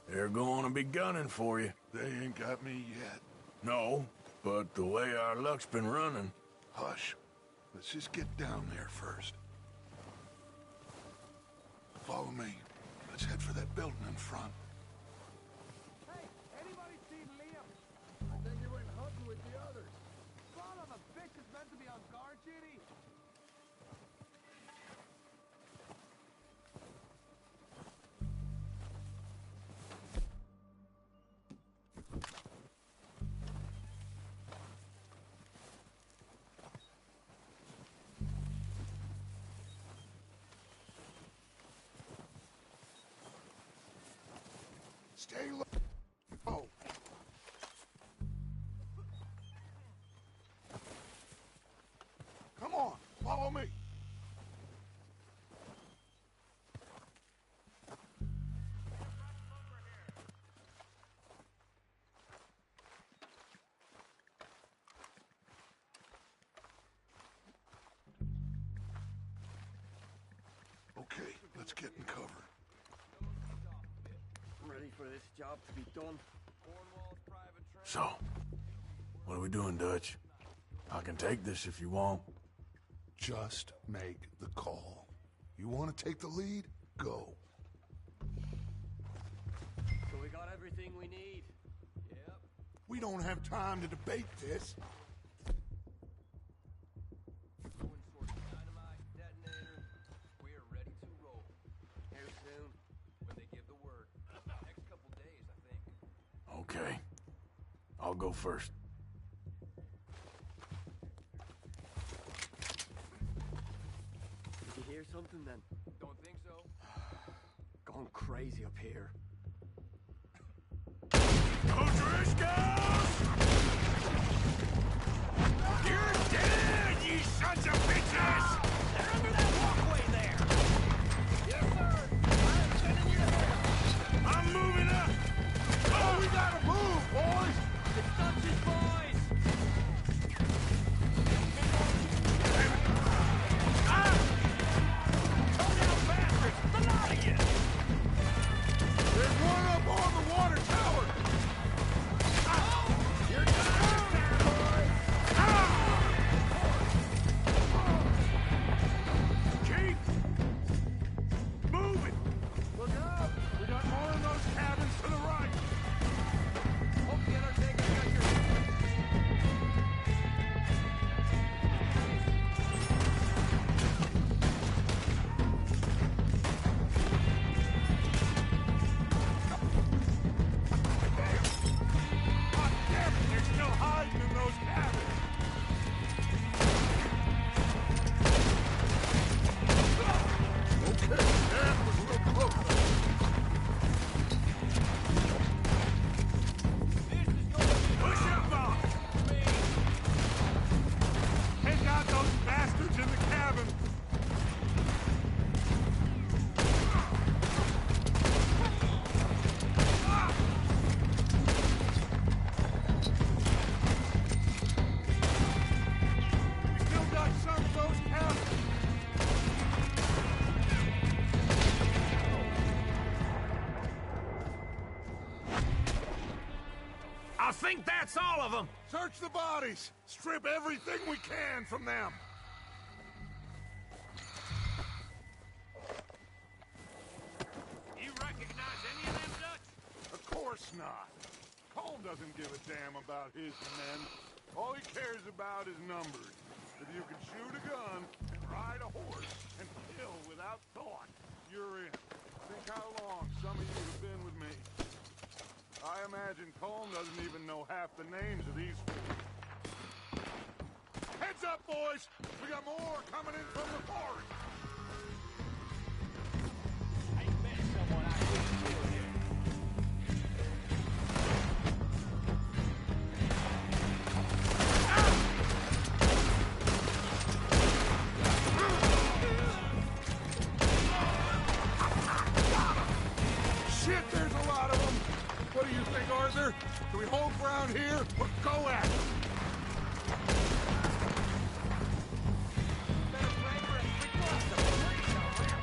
They're going to be gunning for you. They ain't got me yet. No, but the way our luck's been running... Hush. Let's just get down there first. Follow me. Let's head for that building in front. Hey, anybody seen Liam? I think he went hunting with the others. Son of a bitch is meant to be on guard duty. Stay low. Oh. Come on, follow me. Okay, let's get in cover. Ready for this job to be done. So, what are we doing, Dutch? I can take this if you want. Just make the call. You want to take the lead? Go. So we got everything we need. Yep. We don't have time to debate this. Dynamite, detonator. We are ready to roll. How soon? When they give the word. Next couple days, I think. Okay. I'll go first. Did you hear something then? Don't think so. Gone crazy up here. You're dead, you sons of bitches! They're under that walkway there! Yes, sir! I'm sending you ahead! I'm moving up! Oh, we gotta move, boys! It's Dutch's boys! Come down, bastards! The lot of you! There's one up on the water tower! You're done there, boys! Keep moving! Look out! We got more in those cabins to the right! Hope the Undertaker got your... God damn it, they're still hiding in those cabins! Okay, that was a little close. Push up on! Take out those bastards in the cabin! We still got some of those cabins! I think that's all of them! Search the bodies! Strip everything we can from them! You recognize any of them, Dutch? Of course not. Cole doesn't give a damn about his men. All he cares about is numbers. If you can shoot a gun and ride a horse and kill without thought, you're in. Think how long some of you have been with me. I imagine Colm doesn't even know half the names of these fools. Heads up, boys! We got more coming in from the forest! I met someone I couldn't kill here. Shit, there's a lot of them! What do you think, Arthur? Do we hold ground here or go at it? Better pray for us. We crossed the bridge, all right?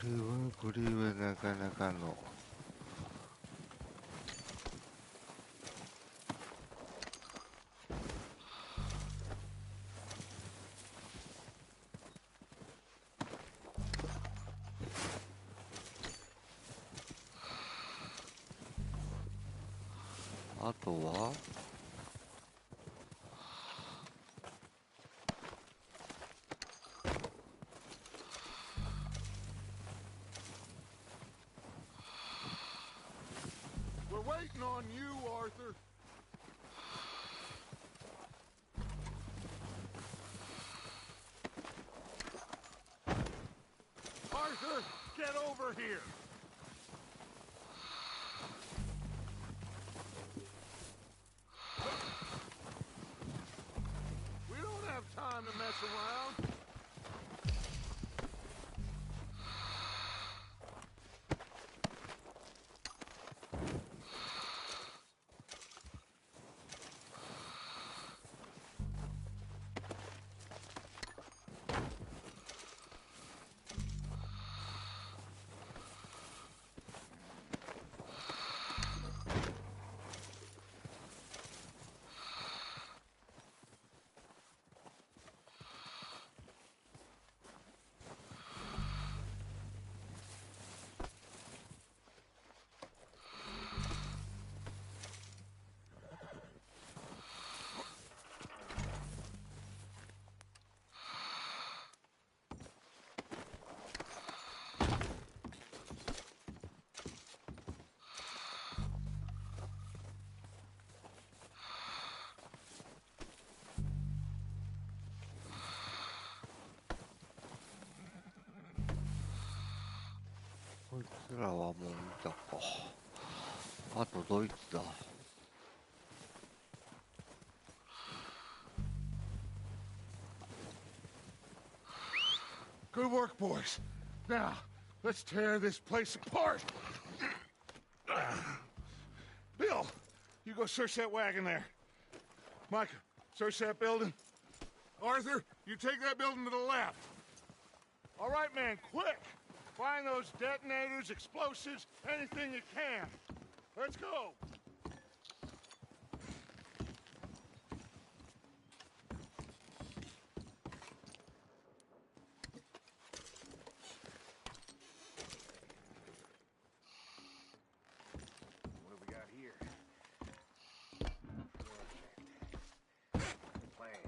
これはなかなかの。あとはWe're waiting on you, Arthur. Arthur, get over here. We don't have time to mess around.こいつらはもう見たか。あとドイツだ。Good work, boys. Now, let's tear this place apart. Bill, you go search that wagon there. Micah, search that building. Arthur, you take that building to the left. All right, man, quick. Find those detonators, explosives, anything you can. Let's go. What have we got here? Plans.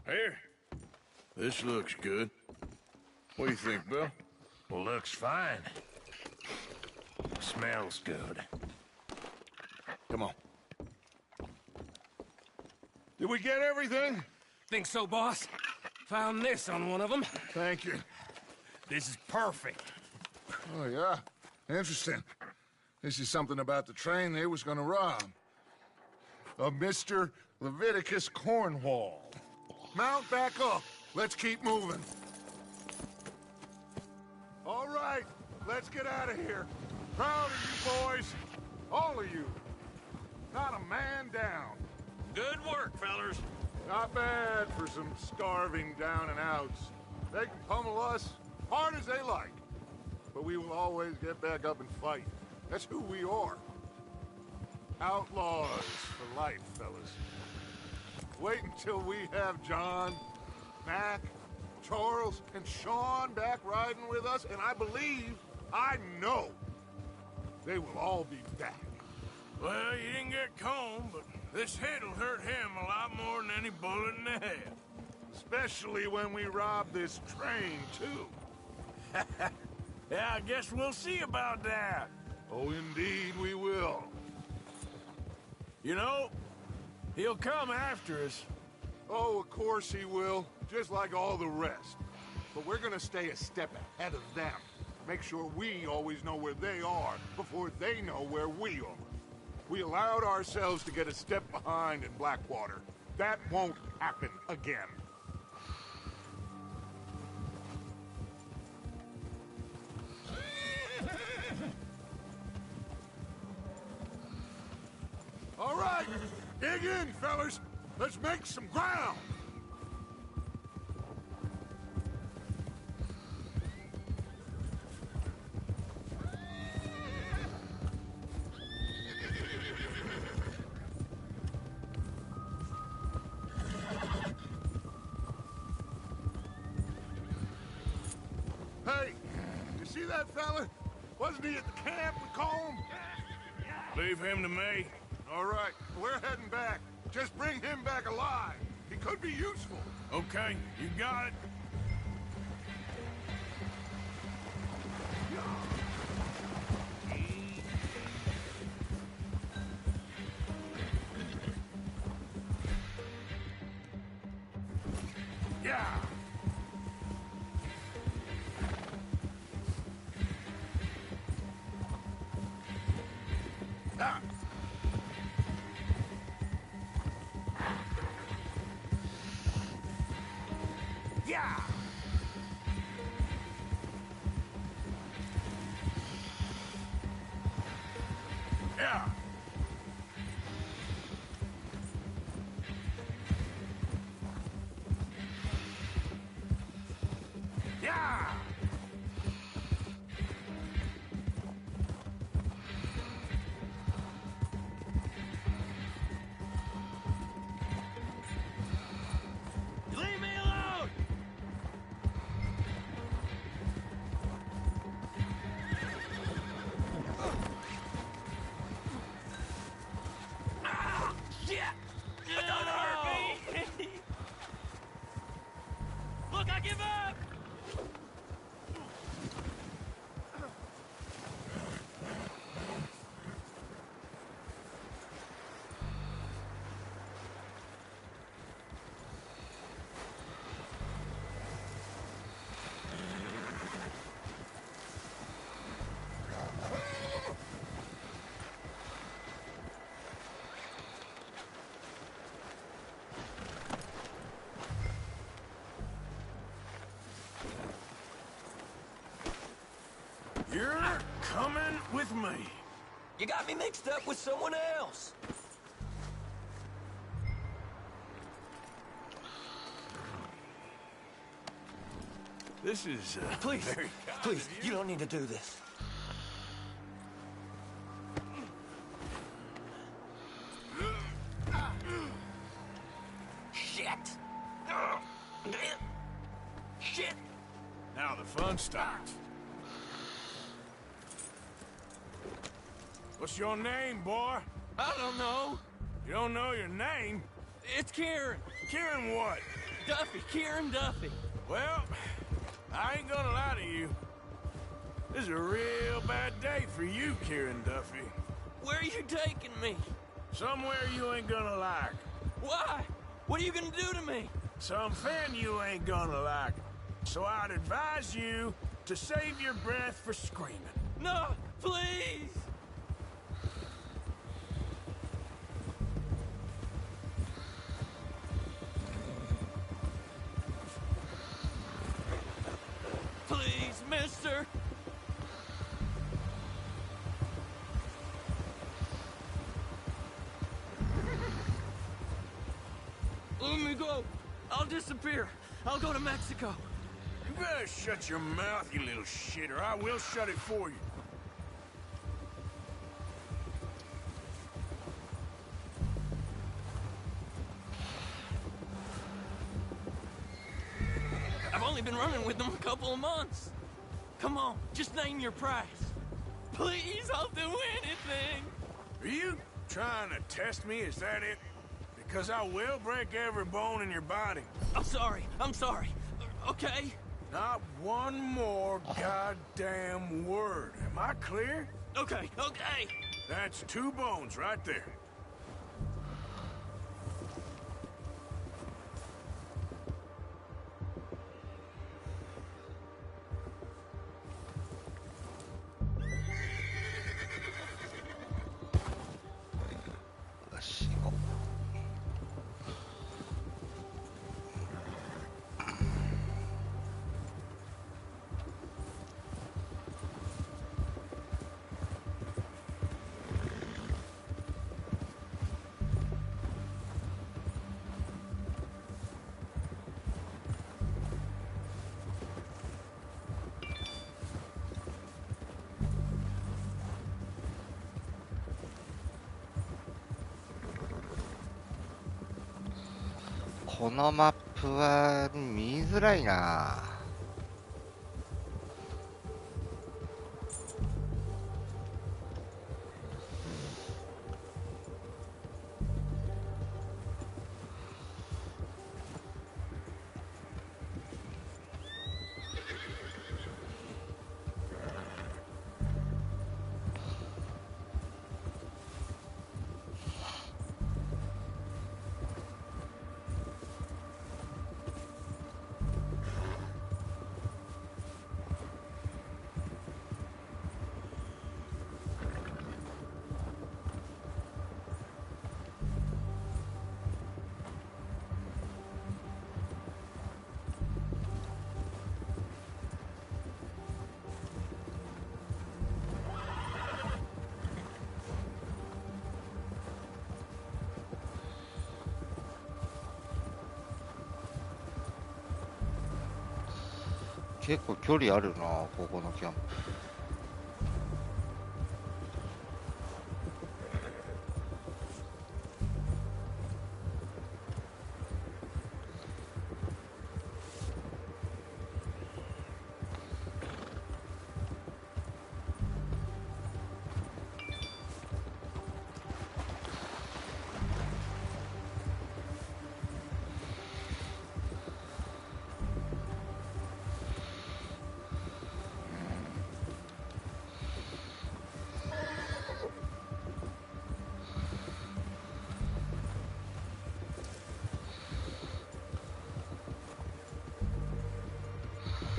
Here. This looks good. What do you think, Bill? Looks fine. Smells good. Come on. Did we get everything? Think so, boss? Found this on one of them. Thank you. This is perfect. Oh, yeah? Interesting. This is something about the train they was gonna rob. Of Mr. Leviticus Cornwall. Mount back up. Let's keep moving. All right, let's get out of here. Proud of you boys. All of you. Not a man down. Good work, fellers. Not bad for some starving down and outs. They can pummel us hard as they like. But we will always get back up and fight. That's who we are. Outlaws for life, fellas. Wait until we have John, Mac, Charles, and Sean back riding with us, and I know, they will all be back. Well, you didn't get Combe, but this hit'll hurt him a lot more than any bullet in the head. Especially when we rob this train, too. Yeah, I guess we'll see about that. Oh, indeed we will. You know, he'll come after us. Oh, of course he will, just like all the rest. But we're gonna stay a step ahead of them. Make sure we always know where they are before they know where we are. We allowed ourselves to get a step behind in Blackwater. That won't happen again. right, dig in, fellas. Let's make some ground. Hey, you see that fella? Wasn't he at the camp with Colm? Leave him to me. All right, we're heading back. Just bring him back alive. He could be useful. Okay, you got it. Yeah. Ah. Yeah. Yeah. Yeah. Leave me alone! Ah, shit! Don't hurt me! Look, I give up! You're coming with me. You got me mixed up with someone else. This is, Please, very kind please, of you don't need to do this. Shit. Shit. Now the fun starts. What's your name, boy? I don't know. You don't know your name? It's Kieran. Kieran what? Duffy. Kieran Duffy. Well, I ain't gonna lie to you. This is a real bad day for you, Kieran Duffy. Where are you taking me? Somewhere you ain't gonna like. Why? What are you gonna do to me? Something you ain't gonna like. So I'd advise you to save your breath for screaming. No, please! Please, mister! Let me go. I'll disappear. I'll go to Mexico. You better shut your mouth, you little shit, or I will shut it for you. I've only been running with them a couple of months. Come on, just name your price. Please, I'll do anything. Are you trying to test me? Is that it? Because I will break every bone in your body. I'm sorry. Okay? Not one more goddamn word. Am I clear? Okay. That's 2 bones right there. このマップは見づらいな。結構距離あるな、ここのキャンプ。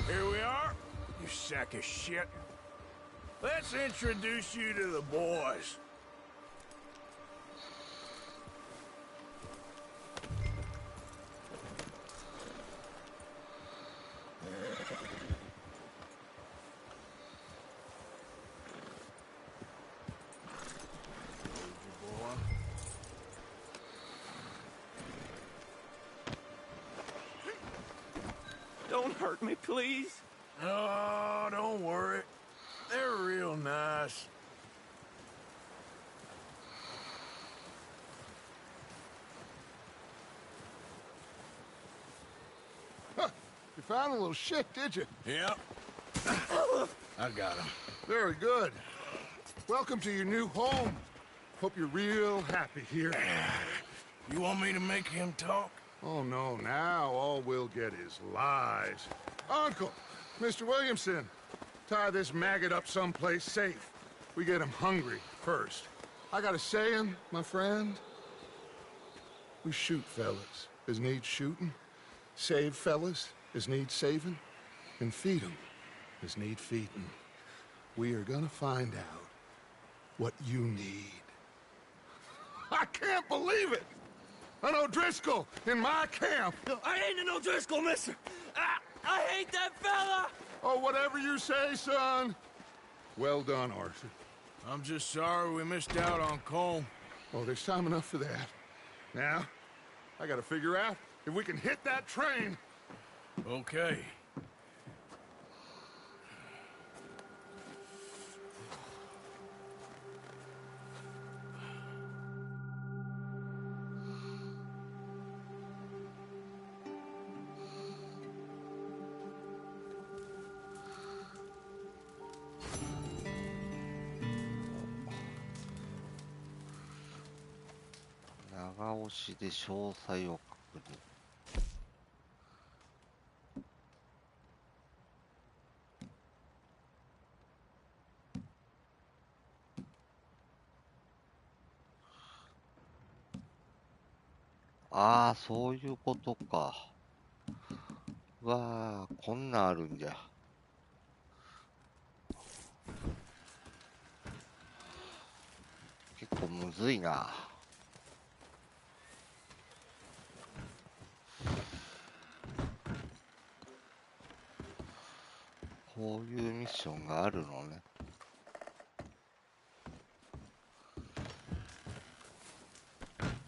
Here we are, you sack of shit. Let's introduce you to the boys. Don't hurt me, please. Oh, don't worry. They're real nice. Huh. You found a little shit, did you? Yep. I got him. Very good. Welcome to your new home. Hope you're real happy here. You want me to make him talk? Oh, no, now all we'll get is lies. Uncle, Mr. Williamson, tie this maggot up someplace safe. We get him hungry first. I got a saying, my friend. We shoot fellas as need shooting, save fellas as need saving, and feed 'em as need feeding. We are gonna find out what you need. I can't believe it! An O'Driscoll in my camp! I ain't an O'Driscoll, mister! I hate that fella! Oh, whatever you say, son. Well done, Arthur. I'm just sorry we missed out on Cole. Oh, there's time enough for that. Now, I gotta figure out if we can hit that train. Okay.長押しで詳細を確認。ああ、そういうことか。わあ、こんなんあるんじゃ。結構むずいな。こういうミッションがあるのね。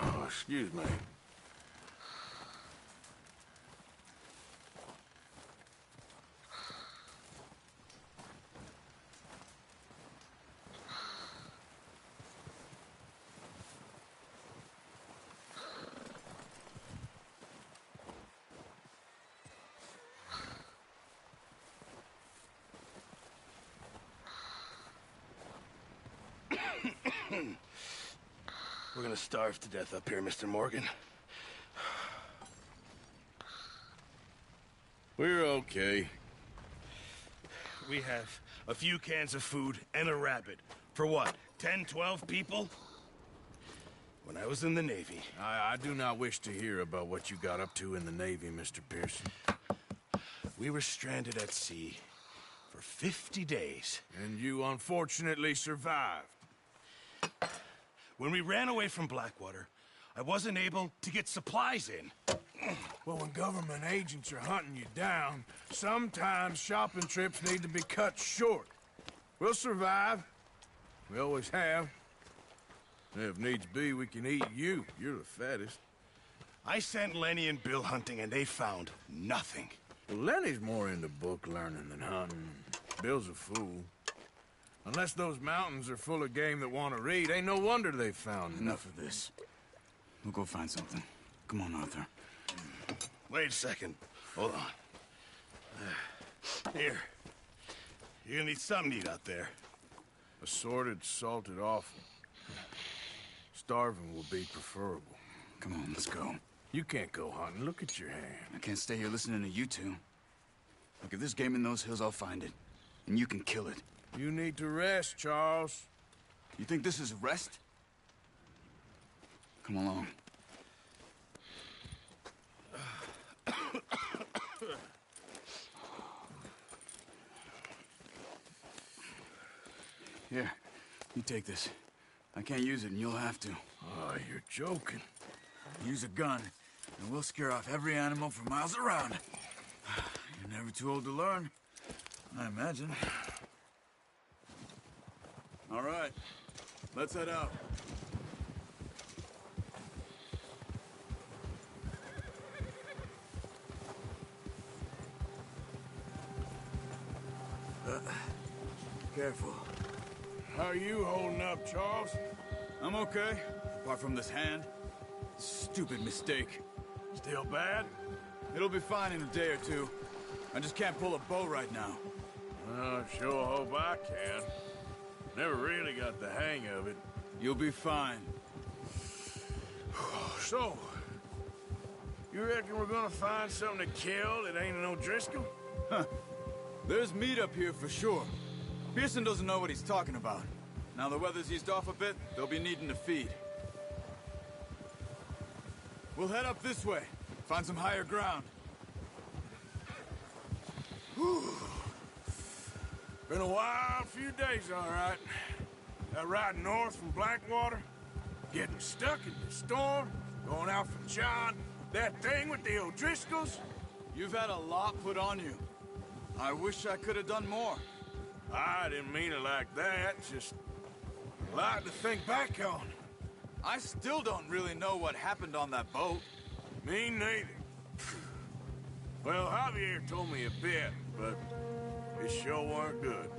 Oh, excuse me. gonna starve to death up here, Mr. Morgan. We're okay. We have a few cans of food and a rabbit. For what, 10, 12 people? When I was in the Navy... I do not wish to hear about what you got up to in the Navy, Mr. Pearson. We were stranded at sea for 50 days. And you unfortunately survived. When we ran away from Blackwater, I wasn't able to get supplies in. Well, when government agents are hunting you down, sometimes shopping trips need to be cut short. We'll survive. We always have. If needs be, we can eat you. You're the fattest. I sent Lenny and Bill hunting, and they found nothing. Well, Lenny's more into book learning than hunting. Bill's a fool. Unless those mountains are full of game that want to read, ain't no wonder they found Enough of this. We'll go find something. Come on, Arthur. Wait a second. Hold on. Here. You're gonna need something to eat out there. Assorted, salted offal. Starving will be preferable. Come on, let's go. You can't go hunting. Look at your hand. I can't stay here listening to you two. Look, if there's game in those hills, I'll find it. And you can kill it. You need to rest, Charles. You think this is rest? Come along. Here, you take this. I can't use it, and you'll have to. Oh, you're joking. Use a gun, and we'll scare off every animal for miles around. You're never too old to learn, I imagine. All right, let's head out. Careful. How are you holding up, Charles? I'm okay, apart from this hand. Stupid mistake. Still bad? It'll be fine in a day or two. I just can't pull a bow right now. I sure hope I can. Never really got the hang of it. You'll be fine. So, you reckon we're gonna find something to kill that ain't an O'Driscoll? Huh. There's meat up here for sure. Pearson doesn't know what he's talking about. Now the weather's eased off a bit, they'll be needing to feed. We'll head up this way, find some higher ground. Whew. Been a wild few days, all right. That ride north from Blackwater, getting stuck in the storm, going out from John, that thing with the O'Driscolls. You've had a lot put on you. I wish I could have done more. I didn't mean it like that, just a lot to think back on. I still don't really know what happened on that boat. Me neither. Well, Javier told me a bit, but it sure weren't good.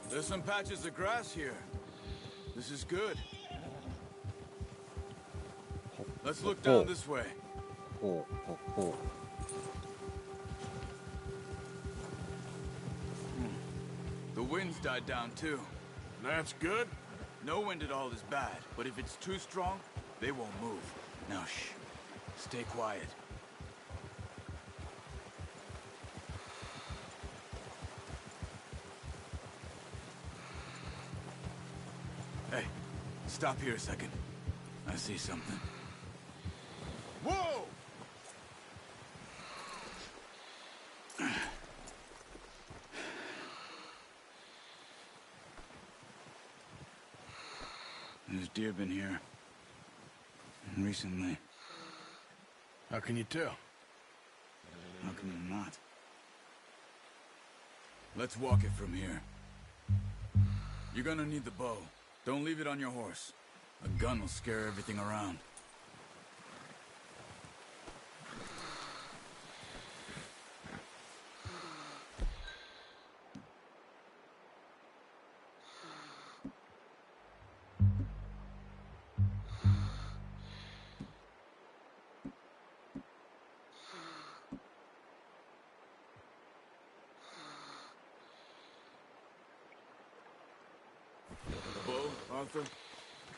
There's some patches of grass here. This is good. Let's look down this way. The wind's died down too. That's good. No wind at all is bad, but if it's too strong, they won't move. Now shh. Stay quiet. Hey, stop here a second. I see something. Whoa! deer been here? Recently. How can you tell? How can you not? Let's walk it from here. You're gonna need the bow. Don't leave it on your horse. A gun will scare everything around. Arthur,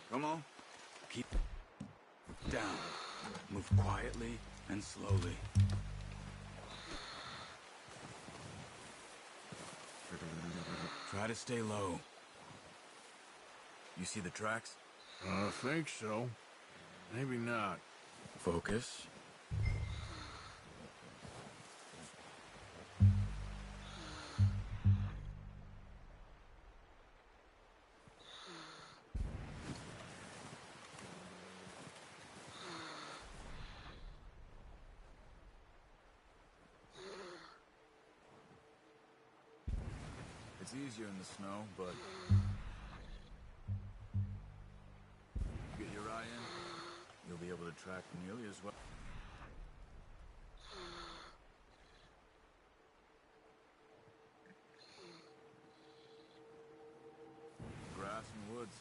come on. Keep down. Move quietly and slowly. Try to stay low. You see the tracks? I think so. Maybe not. Focus. It's easier in the snow, but get your eye in, you'll be able to track nearly as well. Grass and woods.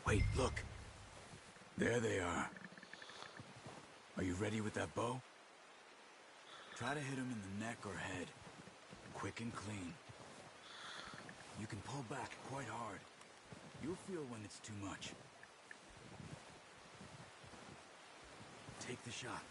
Wait, look. There they are. Are you ready with that bow? Try to hit him in the neck or head. Quick and clean. You can pull back quite hard. You'll feel when it's too much. Take the shot.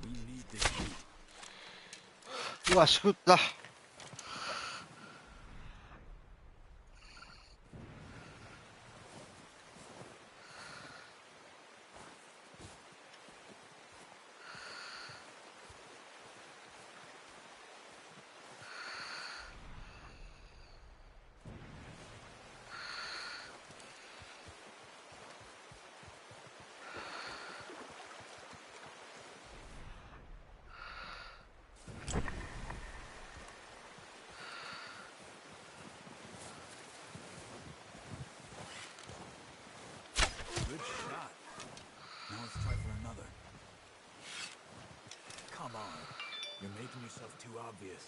We need this heat. うわ、しくった。Good shot. Now let's try for another. Come on. You're making yourself too obvious.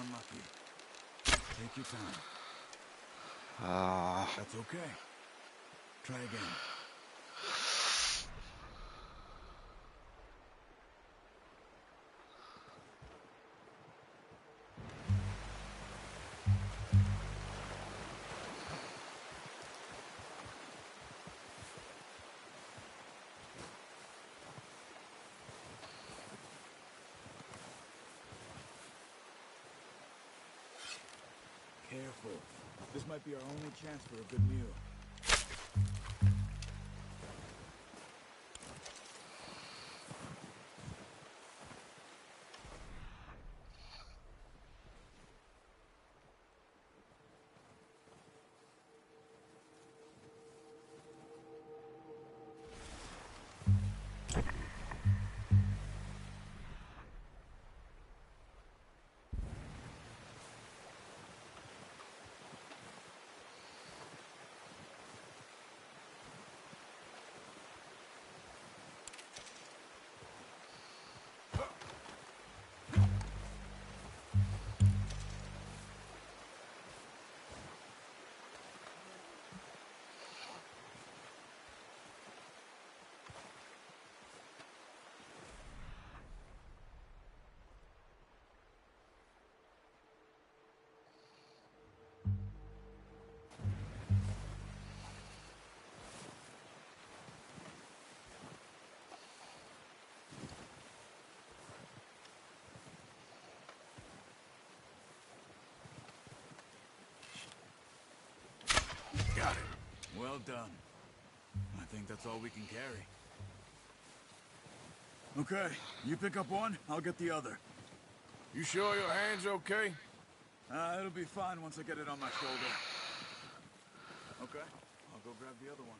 Unlucky. Take your time. That's okay. Try again. careful. This might be our only chance for a good meal. Got it. Well done. I think that's all we can carry. Okay, you pick up one, I'll get the other. You sure your hand's okay? It'll be fine once I get it on my shoulder. Okay, I'll go grab the other one.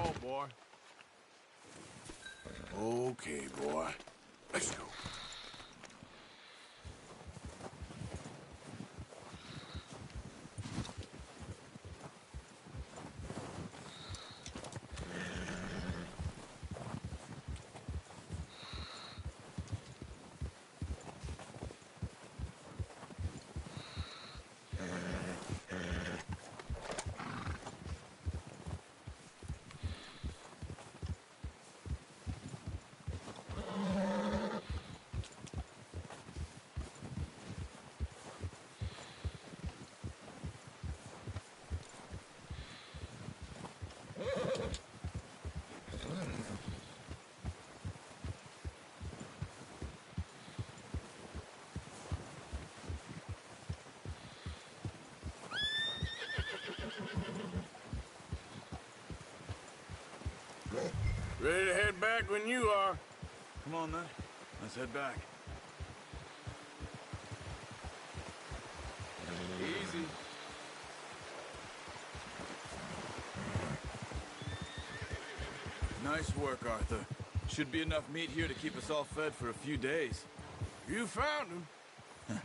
Oh, boy. Okay, boy. Let's go. Ready to head back when you are. Come on, then. Let's head back. Easy. Nice work, Arthur. Should be enough meat here to keep us all fed for a few days. You found him.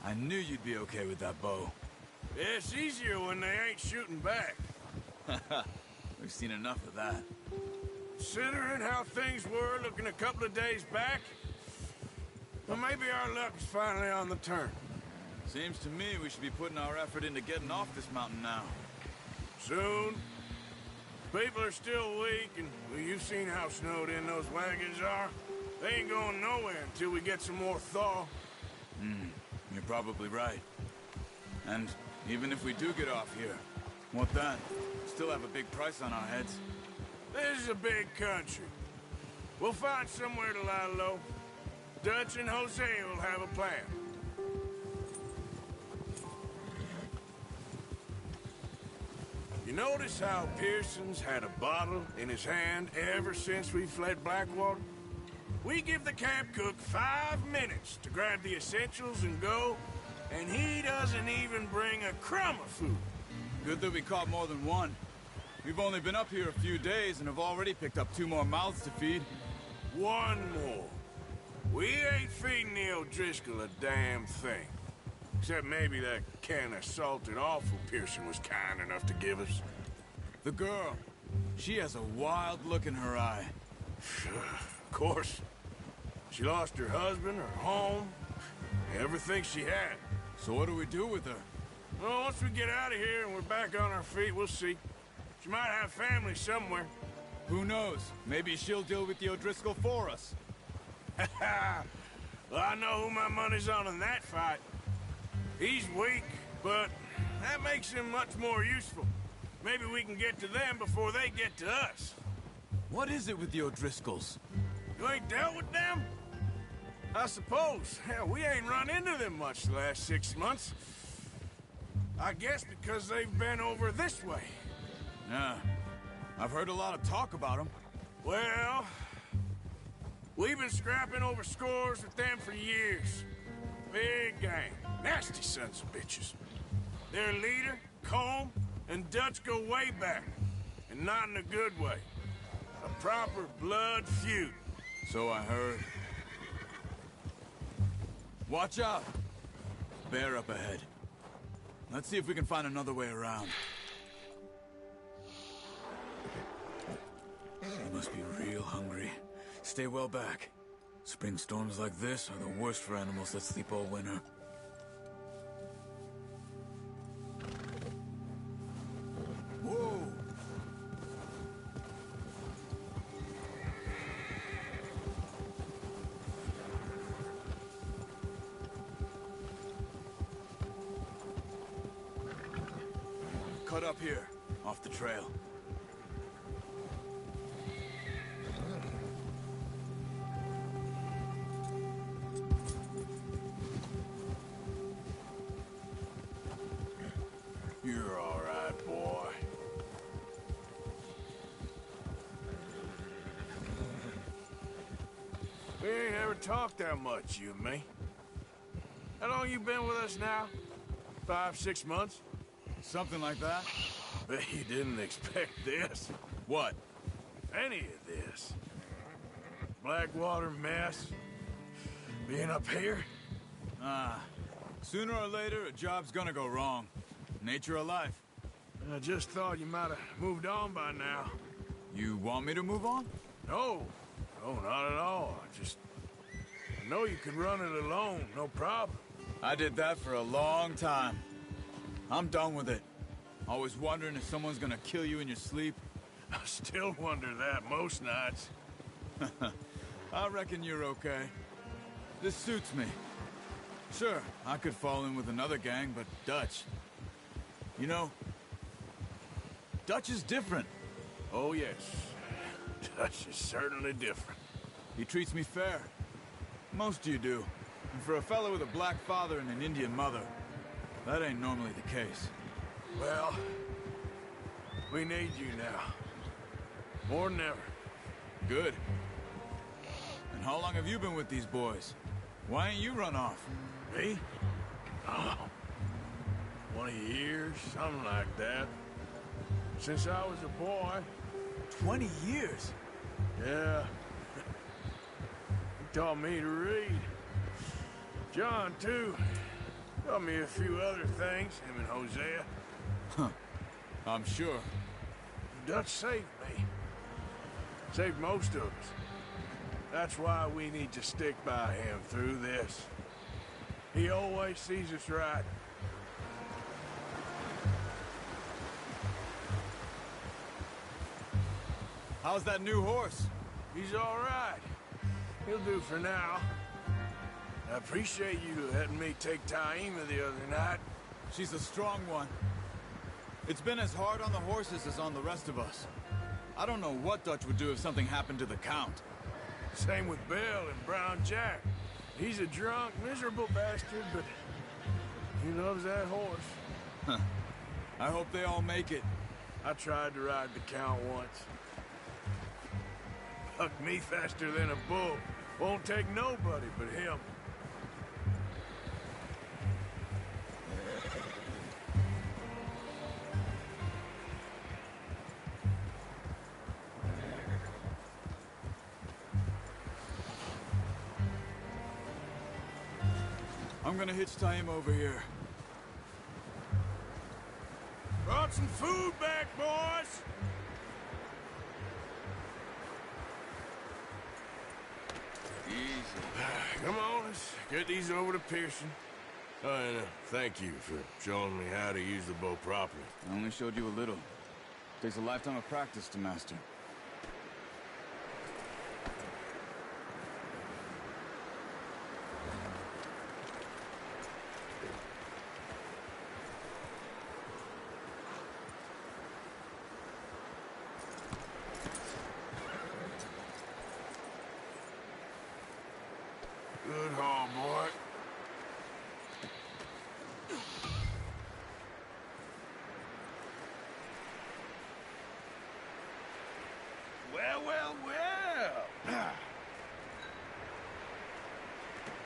I knew you'd be okay with that bow. Yeah, it's easier when they ain't shooting back. We've seen enough of that. Considering how things were looking a couple of days back, well, maybe our luck is finally on the turn. Seems to me we should be putting our effort into getting off this mountain now. Soon. People are still weak, and well, you've seen how snowed in those wagons are. They ain't going nowhere until we get some more thaw. You're probably right. And even if we do get off here, what then? Still have a big price on our heads. This is a big country. We'll find somewhere to lie low. Dutch and Jose will have a plan. You notice how Pearson's had a bottle in his hand ever since we fled Blackwater? We give the camp cook 5 minutes to grab the essentials and go, and he doesn't even bring a crumb of food. Good that we caught more than one. We've only been up here a few days and have already picked up 2 more mouths to feed. one more. We ain't feeding the O'Driscoll a damn thing. Except maybe that can of salted offal Pearson was kind enough to give us. The girl. She has a wild look in her eye. Of course. She lost her husband, her home, everything she had. So what do we do with her? Well, once we get out of here and we're back on our feet, we'll see. She might have family somewhere. Who knows? Maybe she'll deal with the O'Driscoll for us. Well, I know who my money's on in that fight. He's weak, but that makes him much more useful. Maybe we can get to them before they get to us. What is it with the O'Driscolls? You ain't dealt with them? I suppose. Hell, we ain't run into them much the last 6 months. I guess because they've been over this way. Yeah. I've heard a lot of talk about them. Well, we've been scrapping over scores with them for years. Big gang. Nasty sons of bitches. Their leader, Combe, and Dutch go way back. And not in a good way. A proper blood feud. So I heard. Watch out! Bear up ahead. Let's see if we can find another way around. You must be real hungry. Stay well back. Spring storms like this are the worst for animals that sleep all winter. Whoa! Cut up here, off the trail. You're all right, boy. We ain't ever talked that much, you and me. How long you been with us now? 5, 6 months? Something like that. Bet you didn't expect this. What? Any of this. Blackwater mess. Being up here. Sooner or later, a job's gonna go wrong. Nature of life. I just thought you might have moved on by now. You want me to move on? No. No, not at all. I know you could run it alone, no problem. I did that for a long time. I'm done with it. Always wondering if someone's gonna kill you in your sleep. I still wonder that most nights. I reckon you're okay. This suits me. Sure, I could fall in with another gang, but Dutch... You know, Dutch is different. Oh, yes. Dutch is certainly different. He treats me fair. Most of you do. And for a fellow with a black father and an Indian mother, that ain't normally the case. Well, we need you now. More than ever. Good. And how long have you been with these boys? Why ain't you run off? Me? Oh, 20 years, something like that. Since I was a boy. 20 years? Yeah. He taught me to read. John, too. Taught me a few other things, him and Hosea. Huh. I'm sure. Dutch saved me. Saved most of us. That's why we need to stick by him through this. He always sees us right. How's that new horse? He's all right. He'll do for now. I appreciate you letting me take Taima the other night. She's a strong one. It's been as hard on the horses as on the rest of us. I don't know what Dutch would do if something happened to the Count. Same with Bill and Brown Jack. He's a drunk, miserable bastard, but he loves that horse. Huh. I hope they all make it. I tried to ride the Count once. Hucked me faster than a bull. Won't take nobody but him. I'm gonna hitch-tie him over here. Brought some food back, boys! Easy. Come on, let's get these over to Pearson. Oh, and thank you for showing me how to use the bow properly. I only showed you a little. Takes a lifetime of practice to master. Good haul, boy. Well, well, well.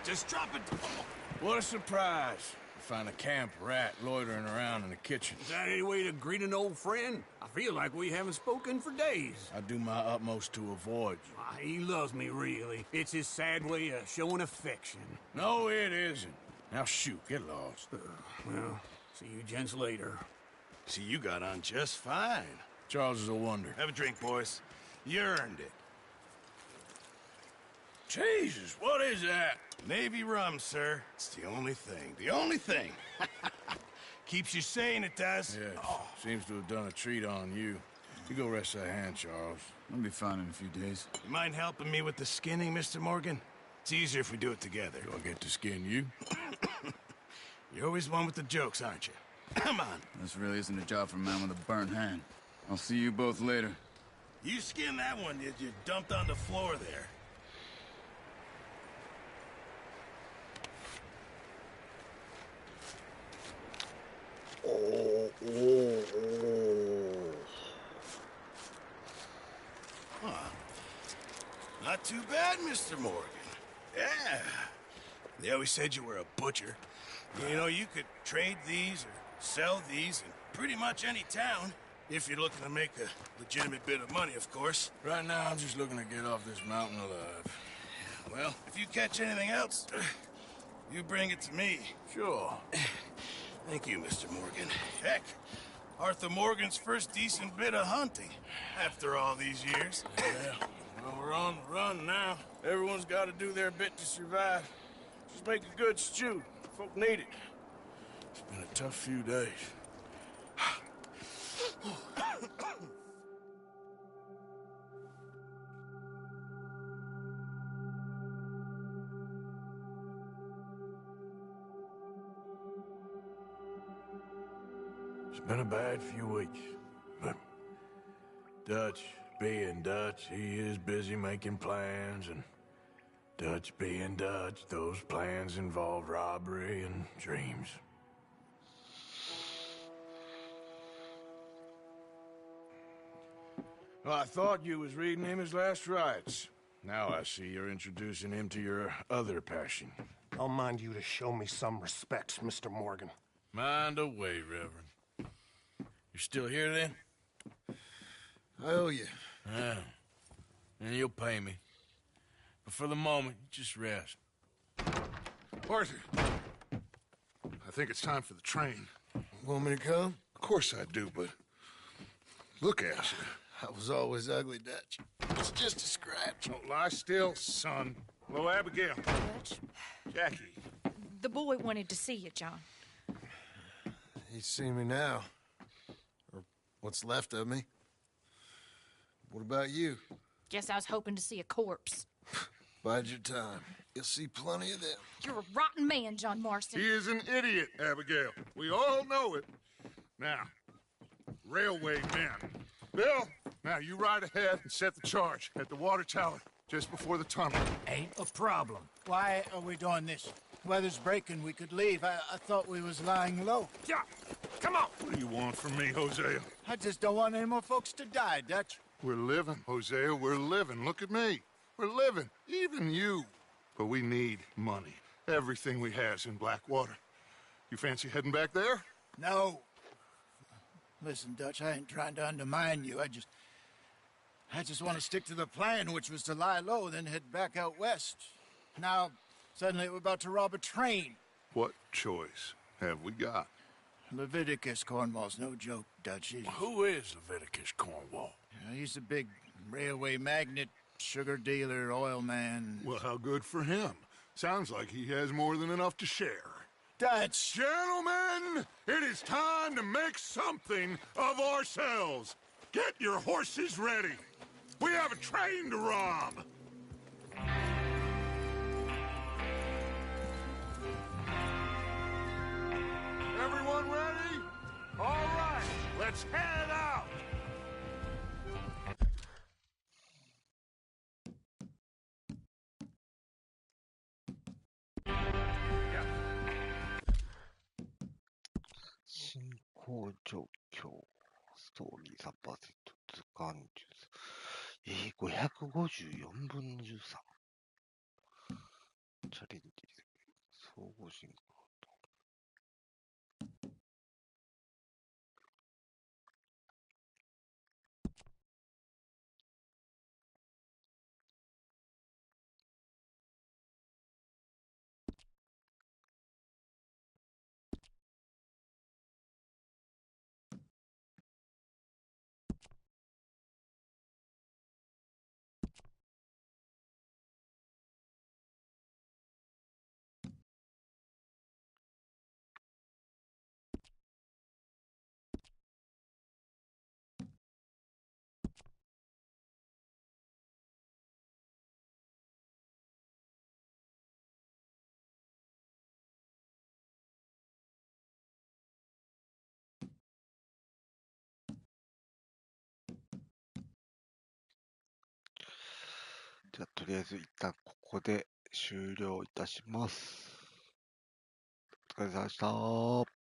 Just drop it. What a surprise. Find a camp rat loitering around in the kitchen. Is that any way to greet an old friend? I feel like we haven't spoken for days. I do my utmost to avoid you. He loves me, really. It's his sad way of showing affection. No, it isn't. Now shoot, get lost. Well, see you gents later. See, you got on just fine. Charles is a wonder. Have a drink, boys. You earned it. Jesus, what is that? Navy rum, sir. It's the only thing. The only thing. Keeps you sane, it does. Yes. Seems to have done a treat on you. You go rest that hand, Charles. I'll be fine in a few days. You mind helping me with the skinning, Mr. Morgan? It's easier if we do it together. Do I get to skin you? You're always one with the jokes, aren't you? Come on. This really isn't a job for a man with a burnt hand. I'll see you both later. You skinned that one that you dumped on the floor there. Huh. Not too bad, Mr. Morgan. Yeah. They always said you were a butcher. You know, you could trade these or sell these in pretty much any town, if you're looking to make a legitimate bit of money, of course. Right now, I'm just looking to get off this mountain alive. Well, if you catch anything else, you bring it to me. Sure. Thank you, Mr. Morgan. Heck, Arthur Morgan's first decent bit of hunting after all these years. Yeah, well, we're on the run now. Everyone's got to do their bit to survive. Just make a good stew. Folk need it. It's been a tough few days. It's been a bad few weeks, but Dutch being Dutch, he is busy making plans, and Dutch being Dutch, those plans involve robbery and dreams. Well, I thought you was reading him his last rites. Now I see you're introducing him to your other passion. I'll mind you to show me some respect, Mr. Morgan. Mind away, Reverend. You're still here, then? I owe you. Yeah. And you'll pay me. But for the moment, just rest. Arthur, I think it's time for the train. Want me to come? Of course I do, but look at you. I was always ugly, Dutch. It's just a scratch. Don't lie still, son. Hello, Abigail. Dutch, Jackie. the boy wanted to see you, John. He's seen me now. Or what's left of me. What about you? Guess I was hoping to see a corpse. Bide your time. You'll see plenty of them. You're a rotten man, John Marston. He is an idiot, Abigail. We all know it. Now, railway men. Bill, now you ride ahead and set the charge at the water tower just before the tunnel. Ain't a problem. Why are we doing this? Weather's breaking. We could leave. I thought we was lying low. Yeah, come on. What do you want from me, Hosea? I just don't want any more folks to die, Dutch. We're living, Hosea. We're living. Look at me. We're living. Even you. But we need money. Everything we has in Blackwater. You fancy heading back there? No. Listen, Dutch, I ain't trying to undermine you. I just want to stick to the plan, which was to lie low, then head back out west. Now, suddenly we're about to rob a train. What choice have we got? Leviticus Cornwall's no joke, Dutch. Who is Leviticus Cornwall? He's a big railway magnate, sugar dealer, oil man. Well, how good for him. Sounds like he has more than enough to share. Dutch! Gentlemen, it is time to make something of ourselves. Get your horses ready. We have a train to rob. Everyone ready? All right, let's head out. Sinko 状況、ストーリー 3%、図鑑術。554分の13。チャレンジ、総合進行。じゃあ、とりあえず一旦ここで終了いたします。お疲れ様でした。